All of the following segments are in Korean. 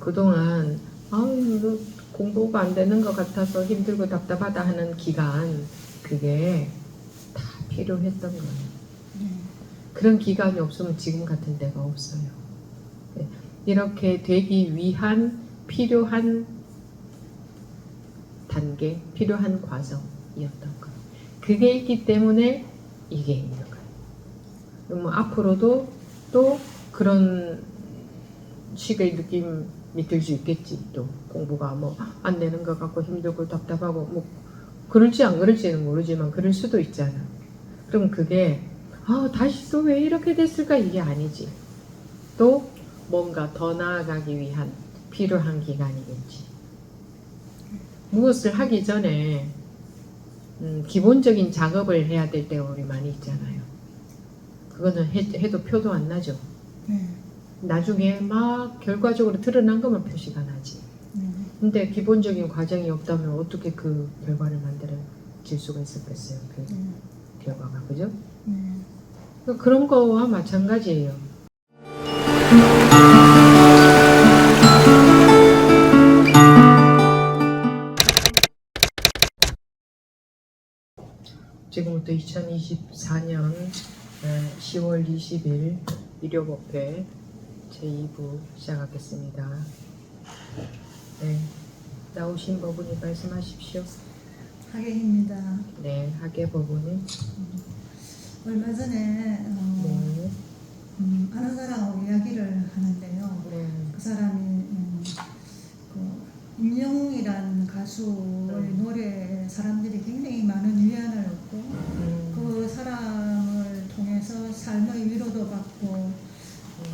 그동안 아유 공부가 안 되는 것 같아서 힘들고 답답하다 하는 기간, 그게 다 필요했던 거예요. 그런 기간이 없으면 지금 같은 때가 없어요. 이렇게 되기 위한 필요한 단계, 필요한 과정이었던 거예요. 그게 있기 때문에 이게 있는 거예요. 뭐 앞으로도 또 그런 식의 느낌이 들 수 있겠지. 또 공부가 뭐 안 되는 것 같고 힘들고 답답하고 뭐 그럴지 안 그럴지는 모르지만 그럴 수도 있잖아. 그럼 그게 다시 또 왜 이렇게 됐을까, 이게 아니지. 또 뭔가 더 나아가기 위한 필요한 기간이겠지. 무엇을 하기 전에 기본적인 작업을 해야 될 때가 우리 많이 있잖아요. 그거는 해도 표도 안 나죠. 나중에 막 결과적으로 드러난 것만 표시가 나지. 근데 기본적인 과정이 없다면 어떻게 그 결과를 만들어질 수가 있었겠어요. 그 결과가, 그죠? 그런 거와 마찬가지예요. 지금부터 2024년 10월 20일 일요법회 제2부 시작하겠습니다. 네, 나오신 법원이 말씀하십시오. 하계입니다. 네, 하계 법원님. 얼마 전에 아는 사람하고 이야기를 하는데요. 그 사람이 그 임영웅이라는 가수의 노래에 사람들이 굉장히 많은 위안을 얻고 그 사람을 통해서 삶의 위로도 받고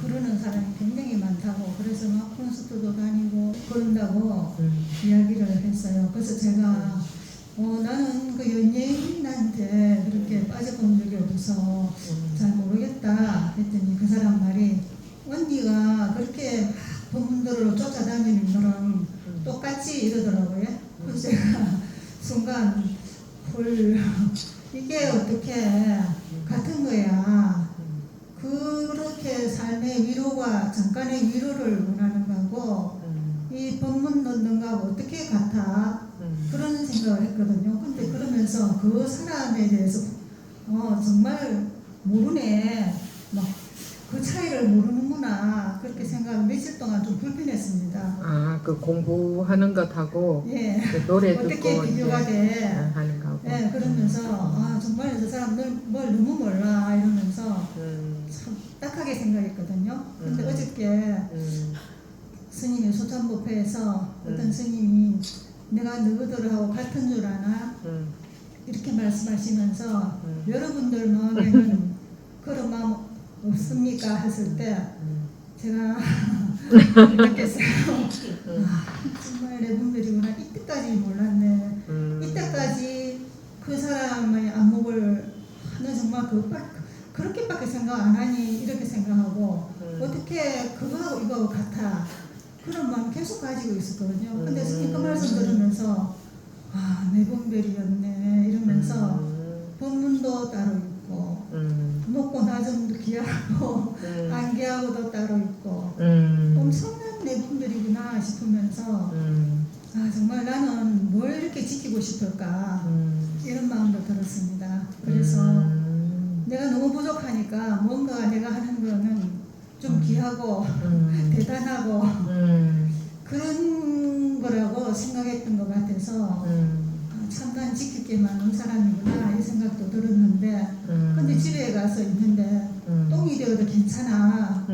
그러는 사람이 굉장히 많다고, 그래서 막 콘서트도 다니고 그런다고 이야기를 했어요. 그래서 제가 나는 그 연예인한테 그렇게 빠져본 적이 없어서 잘 모르겠다 했더니 그 사람 말이, 언니가 그렇게 막 법문들을 쫓아다니는 거랑 똑같이 이러더라고요. 그래서 제가 순간 이게 어떻게 같은 거야. 그렇게 삶의 위로가, 잠깐의 위로를 원하는 거고 이 법문 넣는 거하고 어떻게 같아? 그런 생각을 했거든요. 근데 그러면서 그 사람에 대해서 정말 모르네, 막 그 차이를 모르는구나, 그렇게 생각, 며칠 동안 좀 불편했습니다. 그 공부하는 것하고 예. 그 노래 어떻게 듣고 비교가 돼? 하는 거하고. 예, 그러면서 정말 저 사람들 뭘 너무 몰라 이러면서 참 딱하게 생각했거든요. 근데 어저께 스님이 소참법회에서 어떤 스님이 내가 너희들하고 같은 줄 아나? 이렇게 말씀하시면서 여러분들 마음에는 그런 마음 없습니까? 했을 때 제가 느꼈어요. 정말 내 분들이구나. 이때까지 몰랐네. 이때까지 그 사람의 안목을 너 정말 그렇게밖에 생각 안 하니? 이렇게 생각하고 어떻게 그거하고 이거하고 같아? 그런 마음 계속 가지고 있었거든요. 근데 스님 그 말씀 들으면서 내 분별이었네 이러면서 법문도 따로 있고 높고 낮음도 귀하고 안개하고도 따로 있고 엄청난 내 분별이구나 싶으면서 정말 나는 뭘 이렇게 지키고 싶을까 이런 마음도 들었습니다. 그래서 내가 너무 부족하니까 뭔가 내가 하는 거는 좀 귀하고 대단하고 그런 거라고 생각했던 것 같아서 참관 지킬 게 많은 사람이구나 이 생각도 들었는데 근데 집에 가서 있는데 똥이 되어도 괜찮아.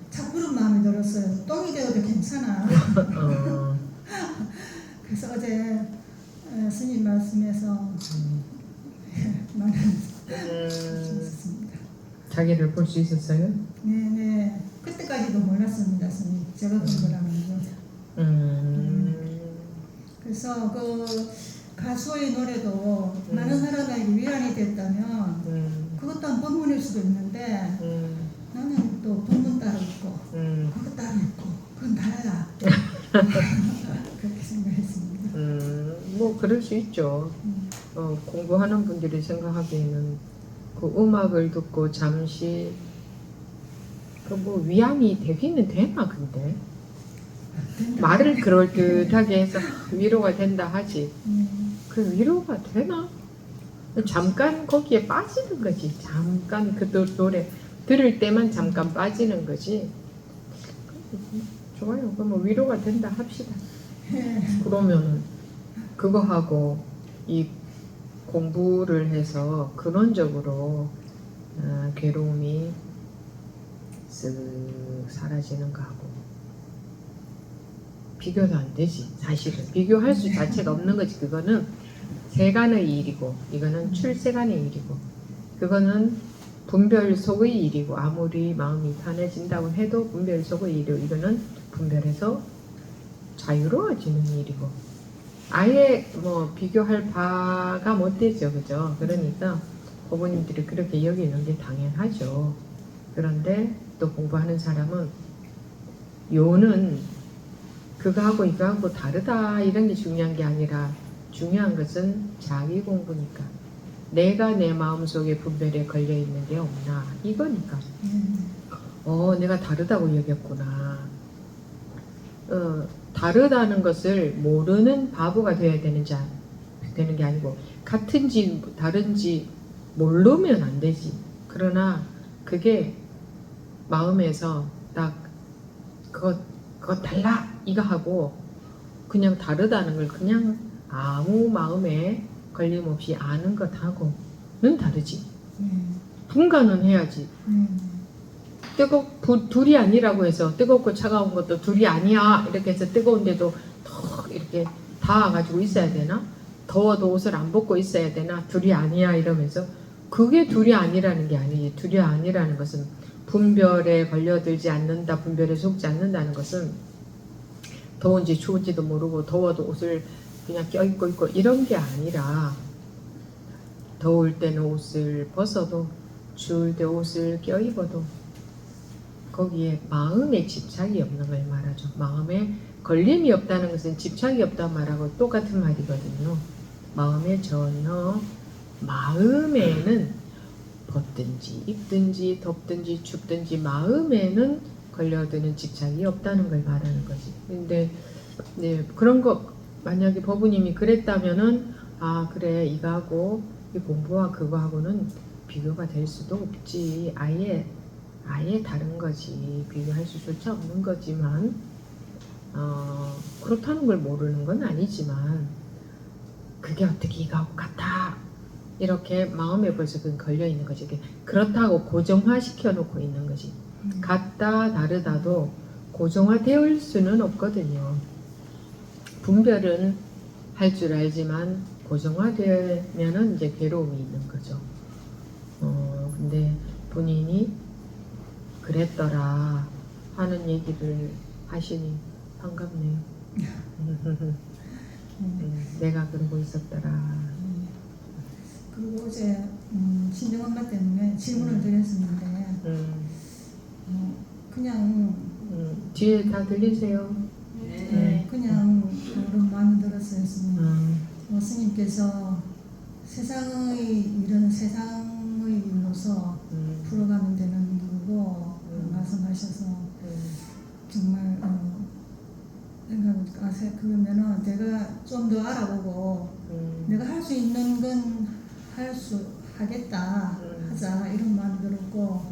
참 그런 마음이 들었어요. 똥이 되어도 괜찮아. 그래서 어제 스님 말씀에서 많은 있었습니다. 자기를 볼 수 있었어요? 네네. 그때까지도 몰랐습니다, 스님. 제가 본 거라는 거. 그래서 그 가수의 노래도 많은 사람에게 위안이 됐다면 그것도 한 법문일 수도 있는데 나는 또 법문 따로 있고 그것 따로 있고 그건 달라. 그렇게 생각했습니다. 뭐 그럴 수 있죠. 공부하는 분들이 생각하기에는 그 음악을 듣고 잠시 그 뭐 위안이 되기는 되나 근데? 말을 그럴듯하게 해서 위로가 된다 하지. 네. 그 위로가 되나? 잠깐 거기에 빠지는 거지. 잠깐 그 노래 들을 때만 잠깐 빠지는 거지. 좋아요. 그럼 위로가 된다 합시다. 그러면은 그거 하고 이 공부를 해서 근원적으로 괴로움이 쓱 사라지는 거하고 비교도 안 되지. 사실은 비교할 수 자체가 없는 거지. 그거는 세간의 일이고 이거는 출세간의 일이고 그거는 분별 속의 일이고 아무리 마음이 편해진다고 해도 분별 속의 일이고 이거는 분별해서 자유로워지는 일이고 아예 뭐 비교할 바가 못 되죠. 그죠? 그러니까 부모님들이 그렇게 여기는 게 당연하죠. 그런데 또 공부하는 사람은 요는 그거하고 이거하고 다르다 이런 게 중요한 게 아니라 중요한 것은 자기 공부니까 내가 내 마음속에 분별에 걸려 있는 게 없나 이거니까 내가 다르다고 여겼구나 다르다는 것을 모르는 바보가 되어야 되는 게 아니고 같은지 다른지 모르면 안 되지. 그러나 그게 마음에서 딱 그거 달라 이거 하고 그냥 다르다는 걸 그냥 아무 마음에 걸림없이 아는 것하고는 다르지. 분간은 해야지. 둘이 아니라고 해서 뜨겁고 차가운 것도 둘이 아니야 이렇게 해서 뜨거운데도 더 이렇게 닿아가지고 있어야 되나? 더워도 옷을 안 벗고 있어야 되나? 둘이 아니야 이러면서 그게 둘이 아니라는 게 아니지. 둘이 아니라는 것은 분별에 걸려들지 않는다, 분별에 속지 않는다는 것은 더운지 추운지도 모르고 더워도 옷을 그냥 껴입고 있고 이런 게 아니라 더울 때는 옷을 벗어도 추울 때 옷을 껴입어도 거기에 마음에 집착이 없는 걸 말하죠. 마음에 걸림이 없다는 것은 집착이 없다는 말하고 똑같은 말이거든요. 마음에 전혀 마음에는 벗든지 입든지 덥든지 춥든지 마음에는 걸려드는 집착이 없다는 걸 말하는 거지. 근데 그런 거 만약에 법부님이 그랬다면은 그래 이거하고 이 공부와 그거하고는 비교가 될 수도 없지. 아예 다른 거지. 비교할 수조차 없는 거지만 그렇다는 걸 모르는 건 아니지만 그게 어떻게 이거하고 같아 이렇게 마음에 벌써 걸려 있는 거지. 그렇다고 고정화시켜 놓고 있는 거지. 같다 다르다도 고정화되어 수는 없거든요. 분별은 할 줄 알지만 고정화되면은 이제 괴로움이 있는 거죠. 근데 본인이 그랬더라 하는 얘기를 하시니 반갑네요. 내가 그러고 있었더라. 그리고 어제 친정엄마 때문에 질문을 드렸었는데 그냥 뒤에 다 들리세요? 그냥 그런 마음이 들었어요. 스님께서 세상의 일은 세상의 일로서 풀어가면 되는 거고 말씀하셔서 정말 그러면은 내가 좀 더 알아보고 내가 할 수 있는 건 하겠다 하자 이런 마음이 들었고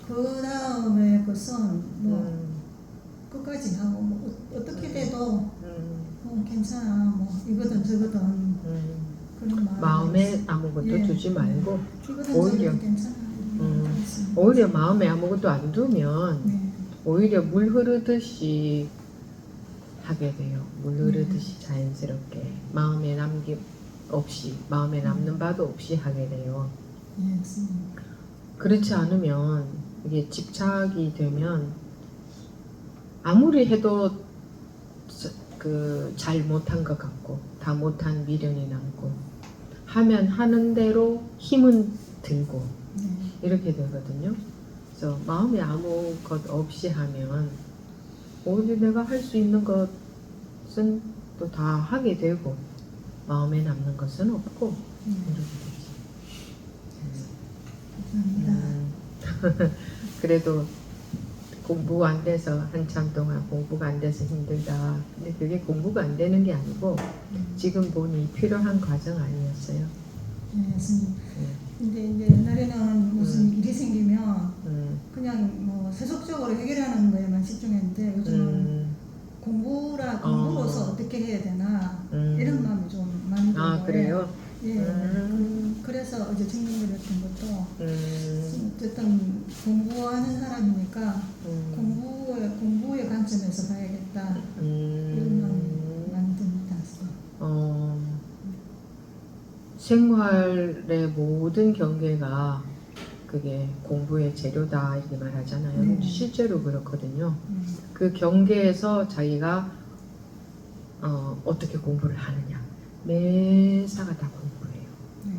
그 다음에 것은 뭐 끝까지 하고 뭐 어떻게 돼도 괜찮아 뭐 이거든 저거든 그런 마음에 아무것도 두지 말고 이거든 오히려 저거든 괜찮아 오히려 마음에 아무것도 안 두면 오히려 물 흐르듯이 하게 돼요. 물 흐르듯이 자연스럽게 마음에 남김 없이 마음에 남는 바도 없이 하게 돼요. 그렇지 않으면 이게 집착이 되면 아무리 해도 잘 못한 것 같고 다 못한 미련이 남고 하면 하는 대로 힘은 들고 이렇게 되거든요. 그래서 마음에 아무 것 없이 하면 오히려 내가 할 수 있는 것은 또 다 하게 되고 마음에 남는 것은 없고 이렇게 되지. 감사합니다. 그래도 공부가 안 돼서 한참 동안 공부가 안 돼서 힘들다. 근데 그게 공부가 안 되는 게 아니고 지금 보니 필요한 과정 아니었어요. 네, 스님. 네. 근데 이제 옛날에는 무슨 일이 생기면 그냥 뭐 세속적으로 해결하는 거에만 집중했는데 요즘은 공부로서 어떻게 해야 되나 이런 마음이 좀 많이 들어요. 아 그래요? 예. 그래서 어제 청년들이었던 것도 어쨌든 공부하는 사람이니까 공부의 관점에서 봐야겠다 이런 마음이 많이 듭니다. 생활의 모든 경계가 그게 공부의 재료다 이렇게 말하잖아요. 네. 실제로 그렇거든요. 그 경계에서 자기가 어떻게 공부를 하느냐. 매사가 다 공부예요. 네.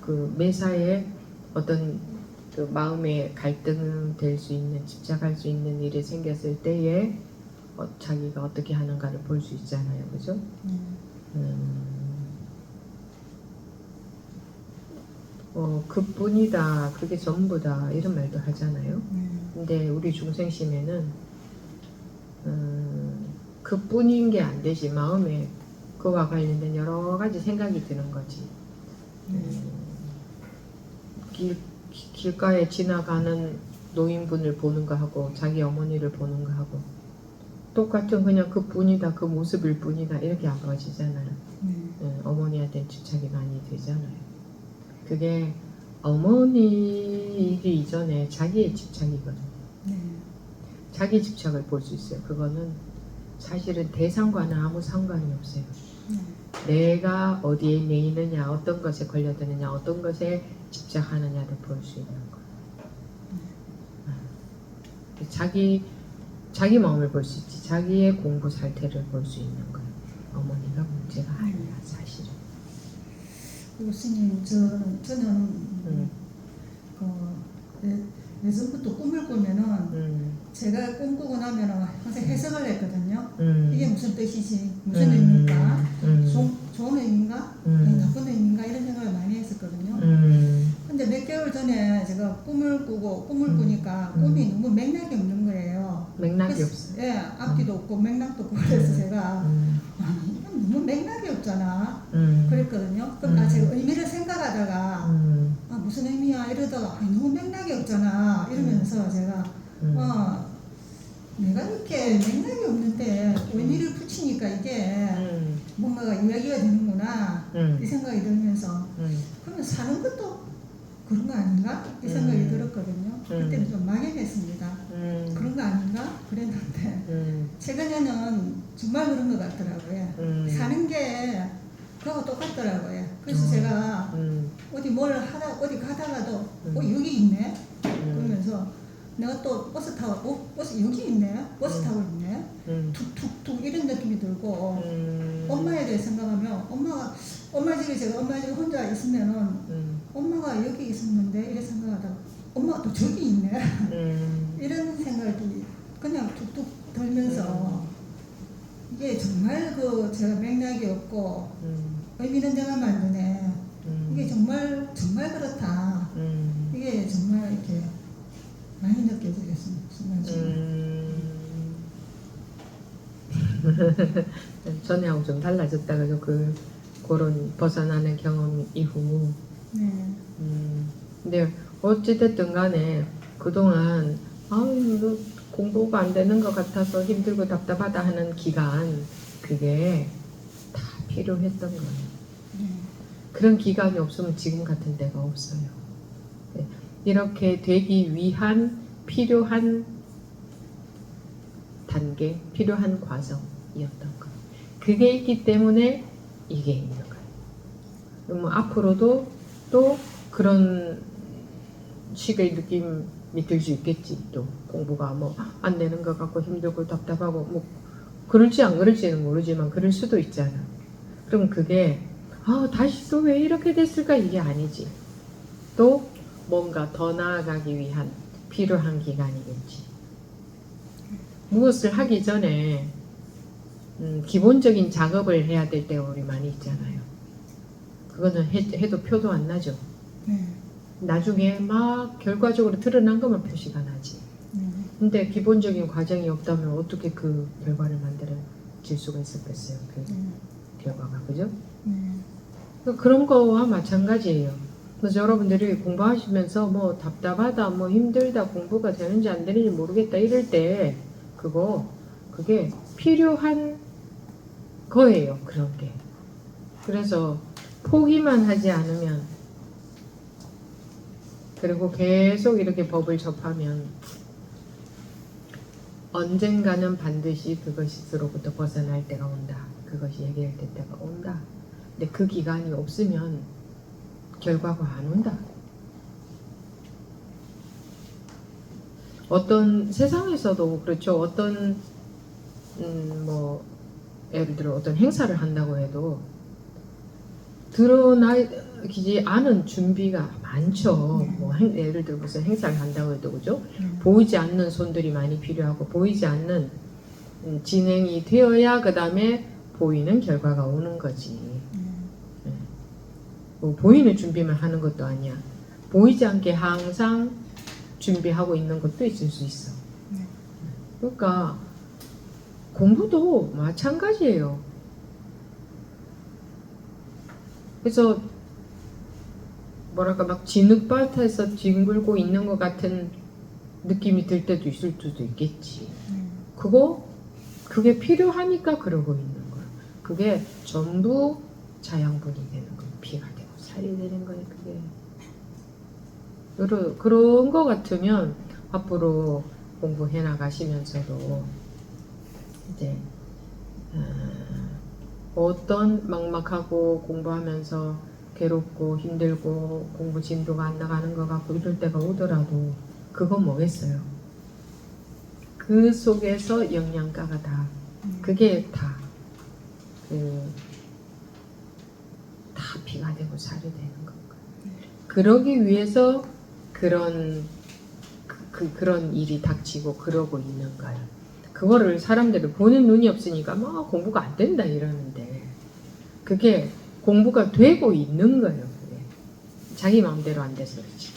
그 매사에 어떤 그 마음의 갈등 될 수 있는, 집착할 수 있는 일이 생겼을 때에 자기가 어떻게 하는가를 볼 수 있잖아요. 그죠? 그뿐이다, 그게 전부다 이런 말도 하잖아요. 근데 우리 중생심에는 그뿐인 게 안 되지. 마음에 그와 관련된 여러 가지 생각이 드는 거지. 길가에 지나가는 노인분을 보는 거 하고 자기 어머니를 보는 거 하고 똑같은 그냥 그뿐이다, 그 모습일 뿐이다 이렇게 아파지잖아요. 어머니한테 집착이 많이 되잖아요. 그게 어머니이기 이전에 자기의 집착이거든요. 자기 집착을 볼 수 있어요. 그거는 사실은 대상과는 아무 상관이 없어요. 내가 어디에 매이느냐, 어떤 것에 걸려드느냐, 어떤 것에 집착하느냐를 볼 수 있는 거예요. 자기 마음을 볼 수 있지, 자기의 공부 상태를 볼 수 있는 거예요. 어머니가 문제가 아니야, 사실은. 교수님, 저는 예전부터 꿈을 꾸면은 제가 꿈꾸고 나면은 항상 해석을 했거든요. 이게 무슨 뜻이지? 무슨 의미인가? 좋은 의미인가? 나쁜 의미인가? 이런 생각을 많이 했었거든요. 근데 몇 개월 전에 제가 꿈을 꾸니까 꿈이 너무 맥락이 없는 거예요. 맥락이 없어요. 예, 앞뒤도 없고 맥락도 없고 그래서 제가 아니 이건 너무 맥락이 없잖아. 그랬거든요. 그럼 제가 의미를 생각하다가 무슨 의미야 이러다가 너무 맥락이 없잖아 이러면서 제가 내가 이렇게 맥락이 없는데 의미를 붙이니까 이게 뭔가가 이야기가 되는구나 이 생각이 들면서 그러면 사는 것도 그런 거 아닌가? 이 생각이 들었거든요. 그때는 좀 막연했습니다. 그런 거 아닌가? 그랬는데 최근에는 정말 그런 것 같더라고요. 사는 게 그거하고 똑같더라고요. 그래서 제가 어디 가다가도 여기 있네? 그러면서 내가 또 버스 타고 버스 여기 있네? 버스 타고 있네? 툭툭툭 이런 느낌이 들고 엄마에 대해 생각하면 엄마 집에 제가 엄마 집에 혼자 있으면은 엄마가 여기 있었는데 이래 생각하다가 엄마가 또 저기 있네 이런 생각이 그냥 툭툭 들면서 이게 정말 제가 맥락이 없고 의미는 내가 만드네 이게 정말 그렇다 이게 정말 이렇게 많이 느껴지겠습니다. 전에하고 좀 달라졌다. 그래서 그런 벗어나는 경험 이후. 근데 어찌됐든 간에 그동안 공부가 안 되는 것 같아서 힘들고 답답하다 하는 기간 그게 다 필요했던 거예요. 그런 기간이 없으면 지금 같은 데가 없어요. 이렇게 되기 위한 필요한 단계, 필요한 과정이었던 거예요. 그게 있기 때문에 이게 있는 거예요. 뭐 앞으로도 또 그런 식의 느낌이 들 수 있겠지. 또 공부가 뭐 안 되는 것 같고 힘들고 답답하고 뭐 그럴지 안 그럴지는 모르지만 그럴 수도 있잖아. 그럼 그게 다시 또 왜 이렇게 됐을까 이게 아니지. 또 뭔가 더 나아가기 위한 필요한 기간이겠지. 무엇을 하기 전에 기본적인 작업을 해야 될 때가 우리 많이 있잖아요. 그거는 해도 표도 안 나죠. 나중에 막 결과적으로 드러난 것만 표시가 나지. 근데 기본적인 과정이 없다면 어떻게 그 결과를 만들어질 수가 있었겠어요? 그 결과가, 그죠? 그런 거와 마찬가지예요. 그래서 여러분들이 공부하시면서 뭐 답답하다, 뭐 힘들다, 공부가 되는지 안 되는지 모르겠다 이럴 때 그게 필요한 거예요. 그런 게. 그래서 포기만 하지 않으면, 그리고 계속 이렇게 법을 접하면 언젠가는 반드시 그것으로부터 벗어날 때가 온다. 그것이 해결될 때가 온다. 근데 그 기간이 없으면 결과가 안 온다. 어떤 세상에서도 그렇죠. 어떤 뭐 예를 들어 어떤 행사를 한다고 해도 드러나지 않은 준비가 많죠. 뭐 예를 들어 무슨 행사를 한다고 해도 그죠. 보이지 않는 손들이 많이 필요하고 보이지 않는 진행이 되어야 그 다음에 보이는 결과가 오는 거지. 뭐 보이는 준비만 하는 것도 아니야. 보이지 않게 항상 준비하고 있는 것도 있을 수 있어. 그러니까 공부도 마찬가지예요. 그래서 뭐랄까 막 진흙밭에서 뒹굴고 있는 것 같은 느낌이 들 때도 있을 수도 있겠지. 그게 필요하니까 그러고 있는 거야. 그게 전부 자양분이 되는 거야. 피가 되고 살이 되는 거야. 그게 그런 거 같으면 앞으로 공부해 나가시면서도 이제 어떤 막막하고 공부하면서 괴롭고 힘들고 공부 진도가 안 나가는 것 같고 이럴 때가 오더라도 그건 뭐겠어요? 그 속에서 영양가가 다 그게 다 피가 되고 살이 되는 건가. 그러기 위해서 그런 일이 닥치고 그러고 있는 거예요. 그거를 사람들은 보는 눈이 없으니까 막 공부가 안 된다 이러는데 그게 공부가 되고 있는 거예요. 그게 자기 마음대로 안 돼서 그렇지.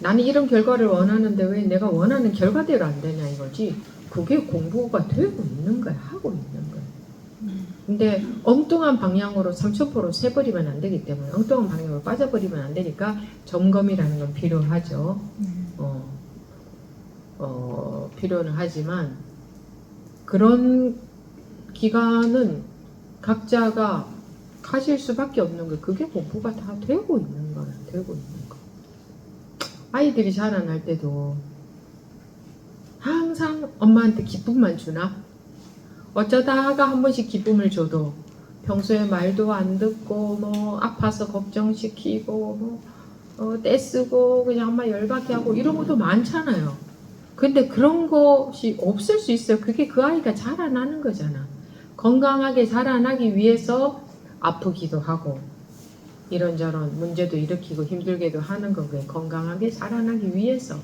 나는 이런 결과를 원하는데 왜 내가 원하는 결과대로 안 되냐 이거지. 그게 공부가 되고 있는 거야. 하고 있는 거야. 근데 엉뚱한 방향으로 삼천포로 새버리면 안 되기 때문에 엉뚱한 방향으로 빠져버리면 안 되니까 점검이라는 건 필요하죠. 필요는 하지만 그런 기간은 각자가 가질 수밖에 없는 거예요. 그게 공부가 다 되고 있는 거예요. 되고 있는 거. 아이들이 자라날 때도 항상 엄마한테 기쁨만 주나? 어쩌다가 한 번씩 기쁨을 줘도 평소에 말도 안 듣고 뭐 아파서 걱정시키고 뭐 떼쓰고 그냥 엄마 열받게 하고 이런 것도 많잖아요. 근데 그런 것이 없을 수 있어요. 그게 그 아이가 자라나는 거잖아. 건강하게 자라나기 위해서 아프기도 하고 이런저런 문제도 일으키고 힘들게도 하는 거고요. 건강하게 자라나기 위해서.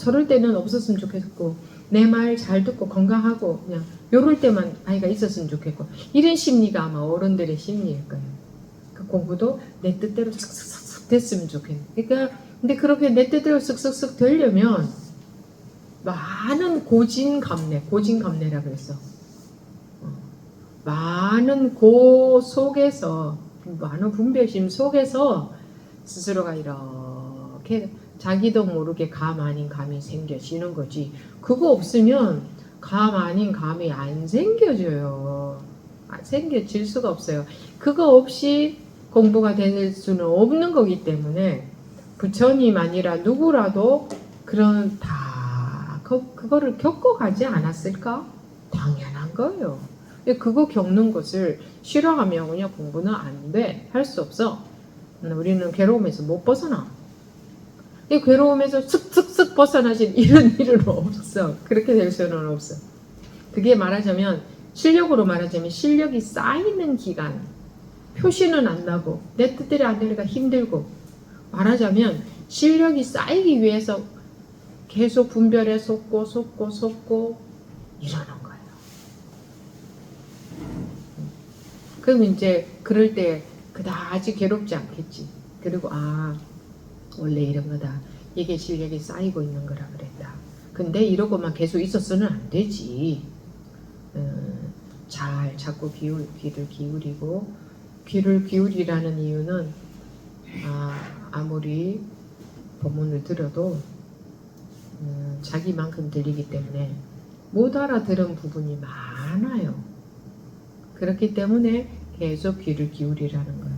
저럴 때는 없었으면 좋겠고 내 말 잘 듣고 건강하고 그냥 요럴 때만 아이가 있었으면 좋겠고 이런 심리가 아마 어른들의 심리일 거예요. 그 공부도 내 뜻대로 쓱쓱쓱 됐으면 좋겠네. 그러니까 근데 그렇게 내 뜻대로 쓱쓱쓱 되려면 많은 고진감래라 그랬어. 많은 속에서 많은 분별심 속에서 스스로가 이렇게 자기도 모르게 감 아닌 감이 생겨지는 거지. 그거 없으면 감 아닌 감이 안 생겨져요. 생겨질 수가 없어요. 그거 없이 공부가 될 수는 없는 거기 때문에 부처님 아니라 누구라도 그거를 겪어가지 않았을까? 당연한 거예요. 그거 겪는 것을 싫어하면 그냥 공부는 안 돼. 할 수 없어. 우리는 괴로움에서 못 벗어나. 이 괴로움에서 슥슥슥 벗어나신 이런 일은 없어. 그렇게 될 수는 없어. 그게 실력으로 말하자면 실력이 쌓이는 기간. 표시는 안 나고 내 뜻대로 안 되니까 힘들고 말하자면 실력이 쌓이기 위해서 계속 분별에 속고 이러는 거예요. 그럼 이제 그럴 때 그다지 괴롭지 않겠지. 그리고 원래 이런 거다. 이게 실력이 쌓이고 있는 거라 그랬다. 근데 이러고만 계속 있었으면 안 되지. 잘 자꾸 귀를 기울이고, 귀를 기울이라는 이유는 아무리 법문을 들어도 자기만큼 들리기 때문에 못 알아들은 부분이 많아요. 그렇기 때문에 계속 귀를 기울이라는 거예요.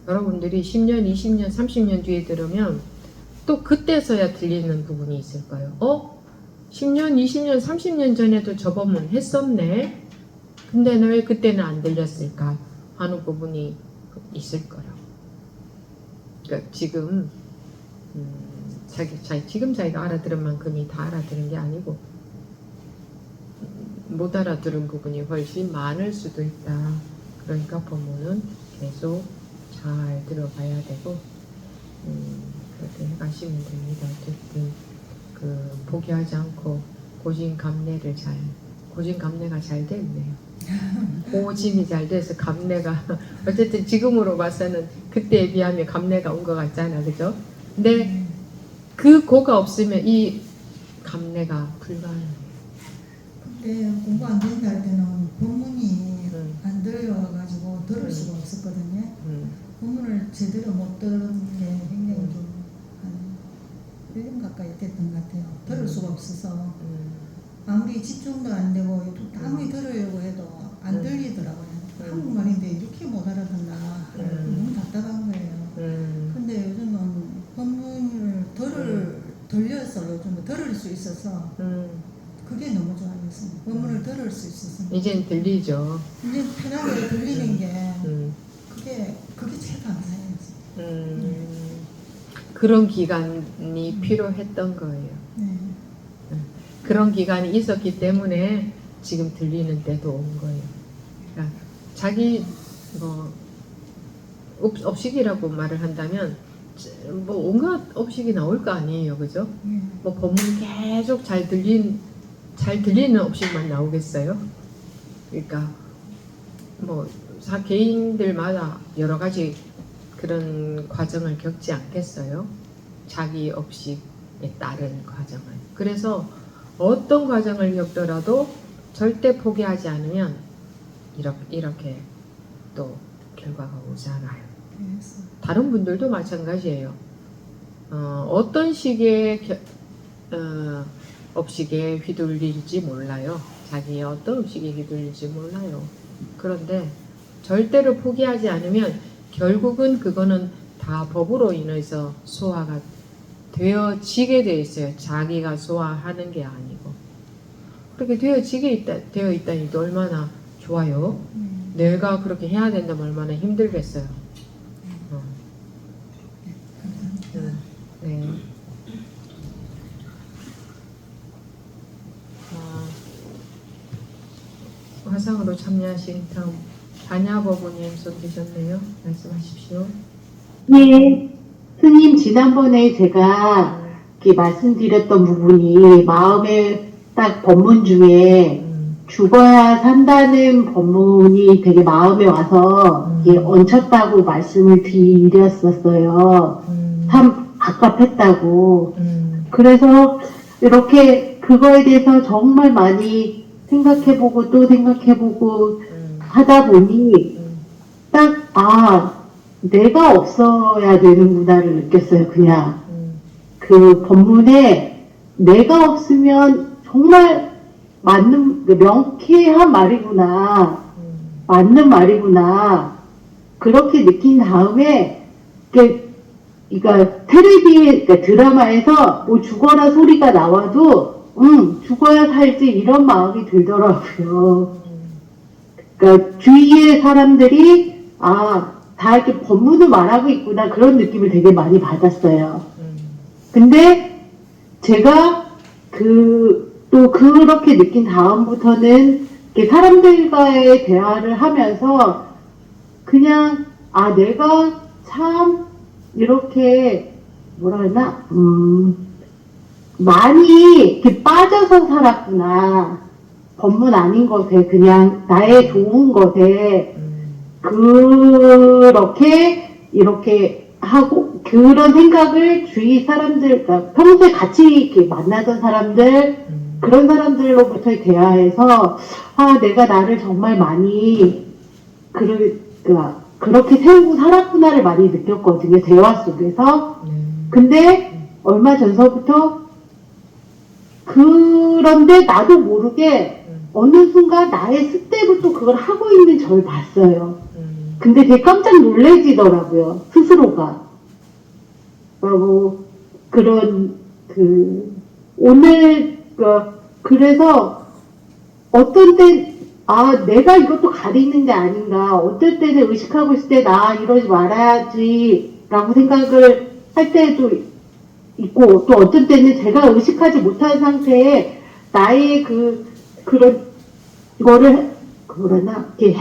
여러분들이 10년, 20년, 30년 뒤에 들으면 또 그때서야 들리는 부분이 있을 거예요. 10년, 20년, 30년 전에도 저 법문 했었네. 근데 왜 그때는 안 들렸을까 하는 부분이 있을 거예요. 그러니까 지금 지금 자기가 알아들은 만큼이 다 알아들은 게 아니고 못 알아들은 부분이 훨씬 많을 수도 있다. 그러니까 법문은 계속 잘 들어가야 되고 그렇게 해가시면 됩니다. 어쨌든 포기하지 않고 고진감래가 잘 됐네요. 고짐이 잘 돼서 감래가 어쨌든 지금으로 봐서는 그때에 비하면 감래가 온 것 같잖아, 그죠? 근데 그 고가 없으면 이 감래가 불가능해요. 근데 공부 안 되는 할 때는 본문이 안 들려가지고 들을 수가 없었거든요. 본문을 제대로 못 들은 게 굉장히 좀 한 1년 가까이 됐던 것 같아요. 들을 수가 없어서 아무리 집중도 안 되고 아무리 들으려고 해도 안 들리더라고요. 한국말인데 이렇게 못 알아듣나 너무 답답한 거예요. 근데 요즘은 본문을 들려서 요즘은 들을 수 있어서 그게 너무 좋아졌어요. 본문을 들을 수 있어서 이젠 들리죠. 이제 편하게 들리는 게 그게 제일 감사해요. 그런 기간이 필요했던 거예요. 네. 그런 기간이 있었기 때문에 지금 들리는 때도 온 거예요. 그러니까 자기 업식이라고 말을 한다면 뭐 온갖 업식이 나올 거 아니에요, 그죠? 뭐 법문 계속 잘 들리는 업식만 나오겠어요? 그러니까 뭐 개인들마다 여러 가지 그런 과정을 겪지 않겠어요? 자기 업식에 따른 과정을. 그래서 어떤 과정을 겪더라도 절대 포기하지 않으면 이렇게 또 결과가 오잖아요. 다른 분들도 마찬가지예요. 어떤 식의 업식에 휘둘릴지 몰라요. 자기의 어떤 업식에 휘둘릴지 몰라요. 그런데 절대로 포기하지 않으면 결국은 그거는 다 법으로 인해서 소화가 되어지게 되어 있어요. 자기가 소화하는 게 아니고. 그렇게 되어 있다니 또 얼마나 좋아요. 내가 그렇게 해야 된다면 얼마나 힘들겠어요. 네. 화상으로 참여하신 다음 반야버부님 손 드셨네요. 말씀하십시오. 네, 스님 지난번에 제가 이렇게 말씀드렸던 부분이 마음에 딱 법문 중에 죽어야 산다는 법문이 되게 마음에 와서 이게 얹혔다고 말씀을 드렸었어요. 참 갑갑했다고. 그래서 이렇게 그거에 대해서 정말 많이 생각해보고 또 생각해보고 하다 보니 딱 내가 없어야 되는구나를 느꼈어요. 그냥 그 법문에 내가 없으면 정말 명쾌한 말이구나, 맞는 말이구나 그렇게 느낀 다음에 그러니까 그러니까 드라마에서 뭐 죽어라 소리가 나와도 죽어야 살지 이런 마음이 들더라고요. 그러니까 주위의 사람들이 다 이렇게 법문을 말하고 있구나 그런 느낌을 되게 많이 받았어요. 근데 제가 또 그렇게 느낀 다음부터는 이렇게 사람들과의 대화를 하면서 그냥 내가 참 이렇게 뭐라 그러나 많이 이렇게 빠져서 살았구나. 법문 아닌 것에 그냥 나의 좋은 것에 그렇게 이렇게 하고 그런 생각을 주위 사람들, 그러니까 평소에 같이 이렇게 만나던 사람들, 그런 사람들로부터의 대화에서, 내가 나를 정말 많이, 그렇게 세우고 살았구나를 많이 느꼈거든요, 대화 속에서. 근데, 얼마 전서부터, 그런데 나도 모르게, 어느 순간 나의 습대로 또 그걸 하고 있는 저를 봤어요. 근데 되게 깜짝 놀래지더라고요, 스스로가. 오늘, 그래서, 어떤 때, 내가 이것도 가리는 게 아닌가. 어떨 때는 의식하고 있을 때, 이러지 말아야지, 라고 생각을 할 때도 있고, 또 어떤 때는 제가 의식하지 못한 상태에, 나의 그런, 이렇게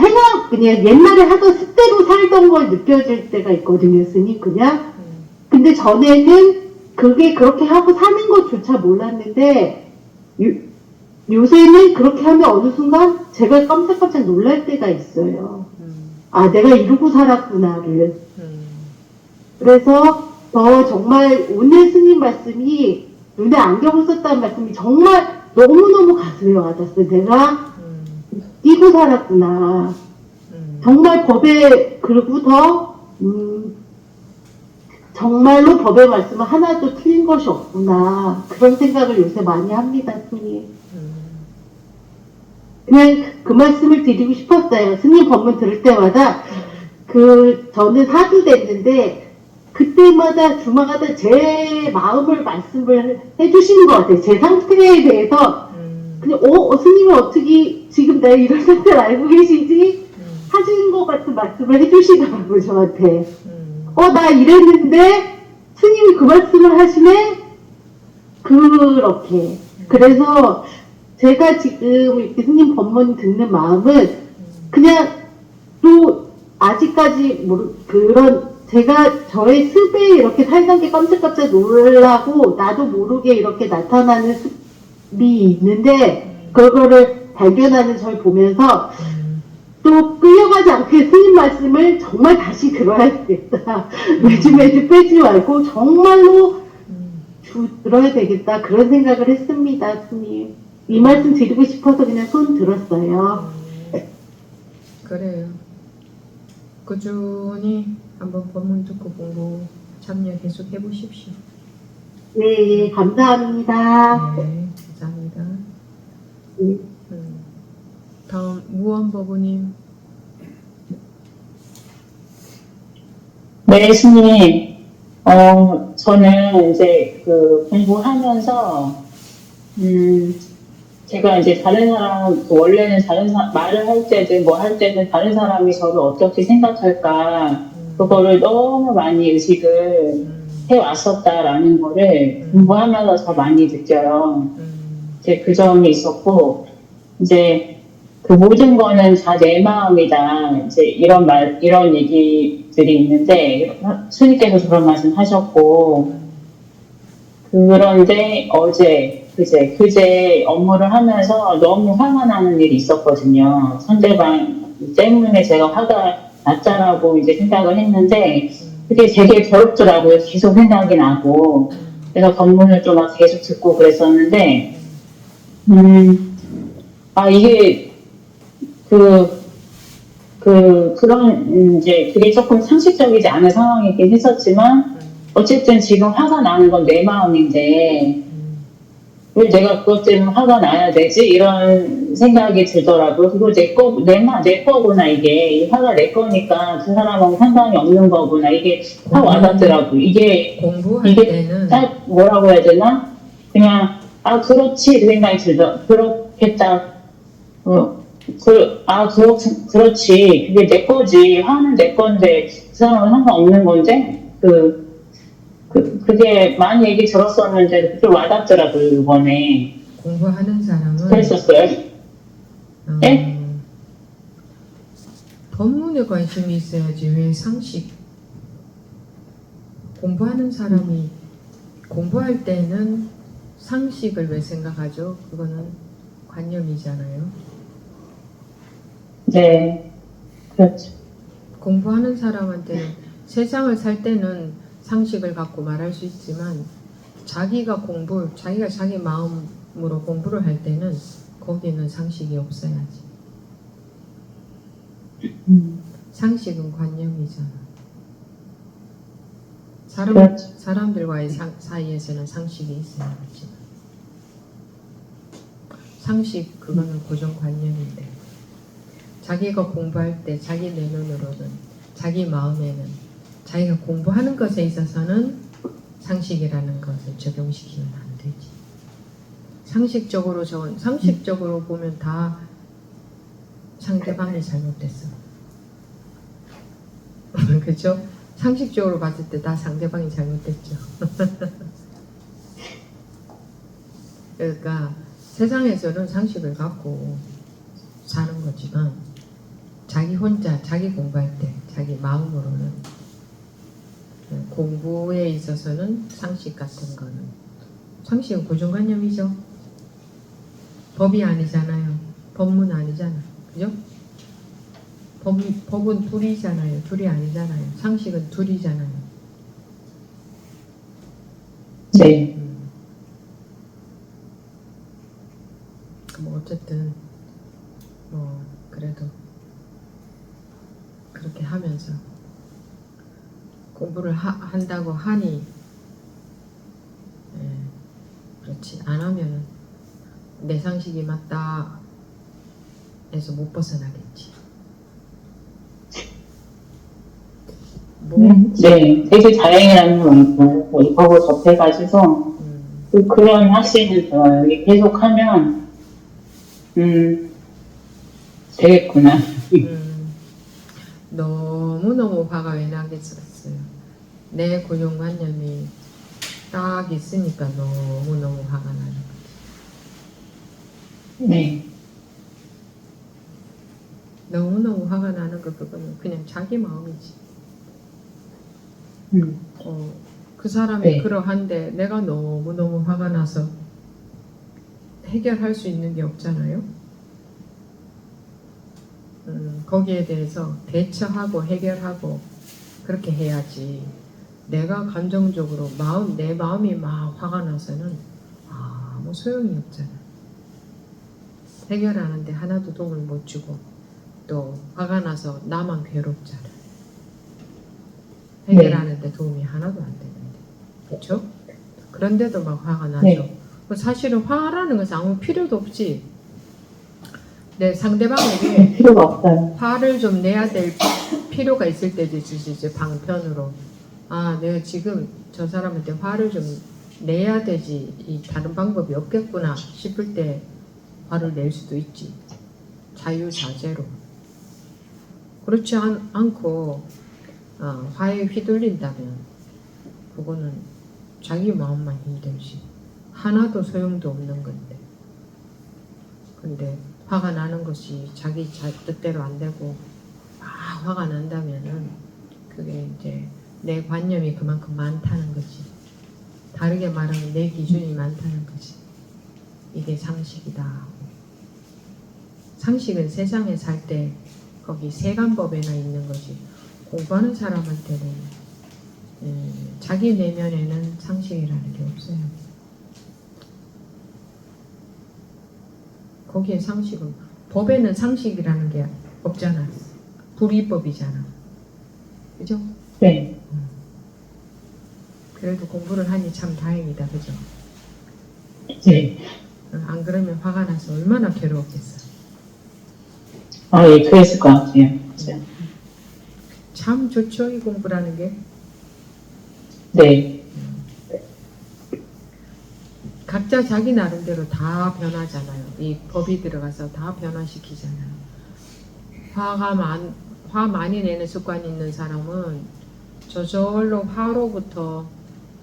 그냥 옛날에 하던 습대로 살던 걸 느껴질 때가 있거든요, 스님, 그냥. 근데 전에는 그게 그렇게 하고 사는 것조차 몰랐는데, 요새는 그렇게 하면 어느 순간 제가 깜짝깜짝 놀랄 때가 있어요. 내가 이러고 살았구나를. 그래서 더 정말 오늘 스님 말씀이, 눈에 안경을 썼다는 말씀이 정말 너무너무 가슴에 와닿았어요. 내가 이고 살았구나. 정말 그리고 더, 정말로 법의 말씀은 하나도 틀린 것이 없구나. 그런 생각을 요새 많이 합니다, 스님. 그냥 그 말씀을 드리고 싶었어요. 스님 법문 들을 때마다, 저는 사주 됐는데, 그때마다 주마다 제 마음을 말씀을 해주시는 것 같아요. 제 상태에 대해서, 그냥, 스님은 어떻게 지금 내가 이런 상태를 알고 계시지? 하시는 것 같은 말씀을 해주시더라고요, 저한테. 나 이랬는데, 스님이 그 말씀을 하시네? 그렇게. 그래서, 제가 지금 이렇게 스님 법문 듣는 마음은, 그냥, 또, 아직까지, 제가 저의 습에 이렇게 살던 게 깜짝깜짝 놀라고, 나도 모르게 이렇게 나타나는 습이 있는데, 그거를 발견하는 저를 보면서, 또 끌려가지 않게 스님 말씀을 정말 다시 들어야겠다. 매주 빼지 말고 정말로 들어야 되겠다. 그런 생각을 했습니다, 스님. 이 말씀 드리고 싶어서 그냥 손 들었어요. 그래요. 꾸준히 한번 법문 듣고 공부 참여 계속 해보십시오. 네, 감사합니다. 네, 감사합니다. 네. 다음 무언법우님. 네, 스님. 저는 이제 공부하면서, 제가 이제 다른 사람, 원래는 말을 할 때든 뭐 할 때든 다른 사람이 저를 어떻게 생각할까, 그거를 너무 많이 의식을 해왔었다라는 거를 공부하면서 더 많이 느껴요. 이제 그 점이 있었고, 이제 그 모든 거는 다 내 마음이다. 이제 이런 얘기들이 있는데, 스님께서 그런 말씀 하셨고, 그런데 그제 업무를 하면서 너무 화가 나는 일이 있었거든요. 상대방 때문에 제가 화가 났다라고 이제 생각을 했는데, 그게 되게 괴롭더라고요. 계속 생각이 나고. 그래서 법문을 좀 막 계속 듣고 그랬었는데, 이게, 그게 조금 상식적이지 않은 상황이긴 했었지만, 어쨌든 지금 화가 나는 건 내 마음인데, 왜 내가 그것 때문에 화가 나야 되지? 이런 생각이 들더라고요. 그거 내 거구나, 이게. 이 화가 내 거니까 그 사람하고 상관이 없는 거구나. 이게 확 와닿더라고요. 공부할 때는. 딱 뭐라고 해야 되나? 그냥, 그렇지. 그 생각이 그렇겠다. 그렇지. 그게 내 거지. 화는 내 건데, 그 사람은 상관없는 건데, 그게 많이 얘기 들었었는데, 좀 와닿더라고요, 이번에. 공부하는 사람은. 그랬었어요. 네? 법문에 관심이 있어야지, 왜 상식. 공부하는 사람이, 공부할 때는 상식을 왜 생각하죠? 그거는 관념이잖아요. 네, 그렇죠. 공부하는 사람한테는 세상을 살 때는 상식을 갖고 말할 수 있지만 자기가 자기 마음으로 공부를 할 때는 거기는 상식이 없어야지. 상식은 관념이잖아. 그렇죠. 사람들과의 사이에서는 상식이 있어야 하지만 상식 그거는 고정관념인데 자기가 공부할 때 자기 내면으로는 자기 마음에는 자기가 공부하는 것에 있어서는 상식이라는 것을 적용시키면 안 되지. 상식적으로 보면 다 상대방이 잘못됐어. 그죠? 상식적으로 봤을 때 다 상대방이 잘못됐죠. 그러니까 세상에서는 상식을 갖고 사는 거지만 자기 혼자 자기 공부할 때 자기 마음으로는 공부에 있어서는 상식 같은 거는 상식은 고정관념이죠. 법이 아니잖아요. 법문 아니잖아. 그죠? 법은 둘이잖아요. 둘이 아니잖아요. 상식은 둘이잖아요. 네. 뭐 어쨌든 뭐 그래도 그렇게 하면서 공부를 한다고 하니 그렇지 안 하면은 내 상식이 맞다 해서 못 벗어나겠지. 네, 되게 다행이라는 말이고 이거하고 접해가지고 그런 확신이 들어요. 이게 계속하면 되겠구나. 너무너무 화가 왜 나겠었어요. 내 고정관념이 딱 있으니까 너무너무 화가 나는 거지. 네. 너무너무 화가 나는 거 그거는 그냥 자기 마음이지. 그 사람이 네. 그러한데 내가 너무너무 화가 나서 해결할 수 있는 게 없잖아요. 거기에 대해서 대처하고 해결하고 그렇게 해야지. 내가 감정적으로 내 마음이 막 화가 나서는 아무 소용이 없잖아. 해결하는데 하나도 도움을 못 주고 또 화가 나서 나만 괴롭잖아. 해결하는데 도움이 하나도 안 되는데, 그렇죠? 그런데도 막 화가 나죠. 네. 사실은 화라는 것은 아무 필요도 없지. 내 상대방에게 필요가 없어요. 화를 좀 내야 될 필요가 있을 때도 있지. 이제 방편으로 내가 지금 저 사람한테 화를 좀 내야 되지. 이 다른 방법이 없겠구나 싶을 때 화를 낼 수도 있지. 자유자재로. 그렇지 않고 화에 휘둘린다면 그거는 자기 마음만 힘들지 하나도 소용도 없는 건데. 근데 화가 나는 것이 자기 뜻대로 안 되고 화가 난다면은 그게 이제 내 관념이 그만큼 많다는 거지. 다르게 말하면 내 기준이 많다는 거지. 이게 상식이다. 상식은 세상에 살 때 거기 세간법에나 있는 거지. 공부하는 사람한테는 자기 내면에는 상식이라는 게 없어요. 거기에 상식은 법에는 상식이라는 게 없잖아. 불이법이잖아. 그죠? 네. 그래도 공부를 하니 참 다행이다. 그죠? 네. 안 그러면 화가 나서 얼마나 괴로웠겠어. 예, 그랬을 것 같아요. 진짜. 참 좋죠, 이 공부라는 게. 네. 각자 자기 나름대로 다 변하잖아요. 이 법이 들어가서 다 변화시키잖아요. 화 많이 내는 습관이 있는 사람은 저절로 화로부터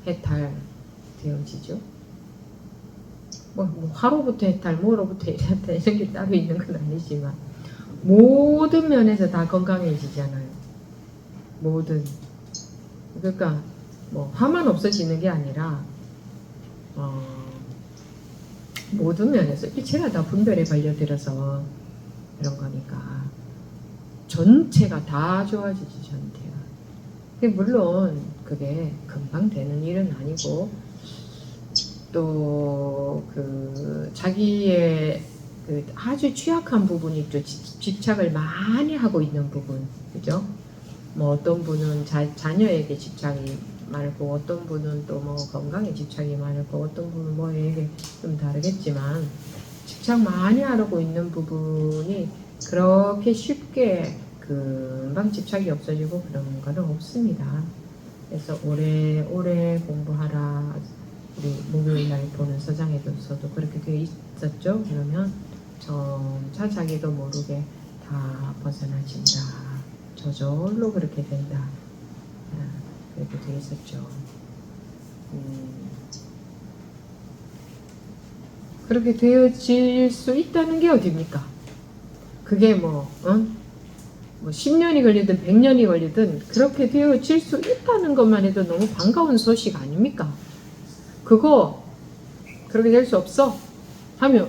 해탈되어지죠. 뭐 화로부터 해탈, 뭐로부터 해탈 이런 게 따로 있는 건 아니지만 모든 면에서 다 건강해지잖아요. 모든. 그러니까 뭐 화만 없어지는 게 아니라 모든 면에서 일체가 다 분별에 걸려들어서 이런 거니까 전체가 다 좋아지지. 전체가. 물론 그게 금방 되는 일은 아니고 또 그 자기의 그 아주 취약한 부분이 있죠. 집착을 많이 하고 있는 부분, 그죠? 뭐 어떤 분은 자녀에게 집착이 많고 어떤 분은 또 뭐 건강에 집착이 많고 어떤 분은 뭐에게 좀 다르겠지만 집착 많이 하고 있는 부분이 그렇게 쉽게 금방 집착이 없어지고 그런 거는 없습니다. 그래서 오래 공부하라. 우리 목요일날 보는 서장에서도 그렇게 되어 있었죠. 그러면 점차 자기도 모르게 다 벗어나진다. 저절로 그렇게 된다. 그렇게 되어 있었죠. 그렇게 되어질 수 있다는 게 어딥니까? 그게 뭐 10년이 걸리든 100년이 걸리든 그렇게 되어질 수 있다는 것만 해도 너무 반가운 소식 아닙니까? 그거 그렇게 될 수 없어 하면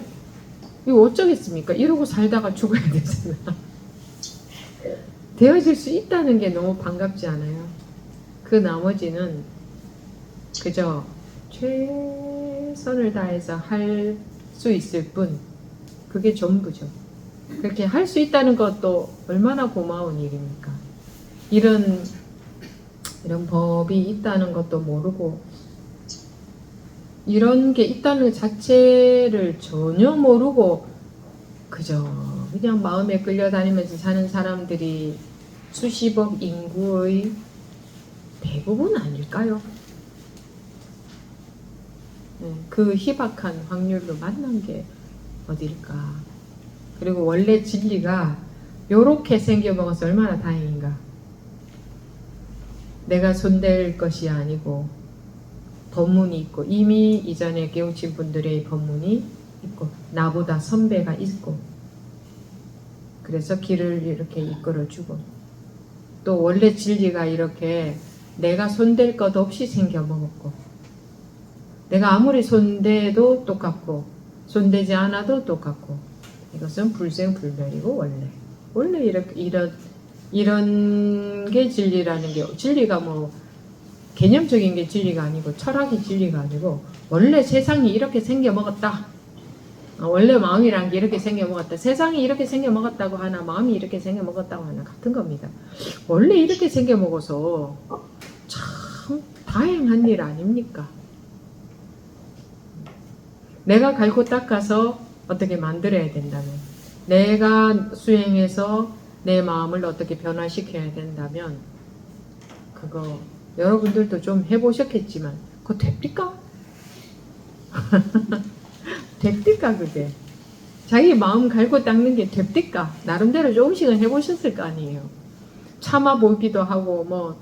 이거 어쩌겠습니까? 이러고 살다가 죽어야 되잖아. 되어질 수 있다는 게 너무 반갑지 않아요? 그 나머지는 그저 최선을 다해서 할 수 있을 뿐 그게 전부죠. 그렇게 할 수 있다는 것도 얼마나 고마운 일입니까? 이런 법이 있다는 것도 모르고 이런 게 있다는 것 자체를 전혀 모르고 그저 그냥 마음에 끌려다니면서 사는 사람들이 수십억 인구의 대부분 아닐까요? 그 희박한 확률로 만난 게 어딜까? 그리고 원래 진리가 요렇게 생겨먹어서 얼마나 다행인가? 내가 손댈 것이 아니고 법문이 있고 이미 이전에 깨우친 분들의 법문이 있고 나보다 선배가 있고 그래서 길을 이렇게 이끌어주고 또 원래 진리가 이렇게 내가 손댈 것 없이 생겨먹었고 내가 아무리 손대도 똑같고 손대지 않아도 똑같고 이것은 불생불멸이고 원래 이런 게 진리라는 게 진리가 뭐 개념적인 게 진리가 아니고 철학이 진리가 아니고 원래 세상이 이렇게 생겨먹었다. 원래 마음이란 게 이렇게 생겨먹었다. 세상이 이렇게 생겨먹었다고 하나 마음이 이렇게 생겨먹었다고 하나 같은 겁니다. 원래 이렇게 생겨먹어서 참 다행한 일 아닙니까? 내가 갈고 닦아서 어떻게 만들어야 된다면 내가 수행해서 내 마음을 어떻게 변화시켜야 된다면 그거 여러분들도 좀 해보셨겠지만 그거 됩니까? 됩니까 그게? 자기 마음 갈고 닦는 게 됩니까? 나름대로 조금씩은 해보셨을 거 아니에요. 참아보기도 하고 뭐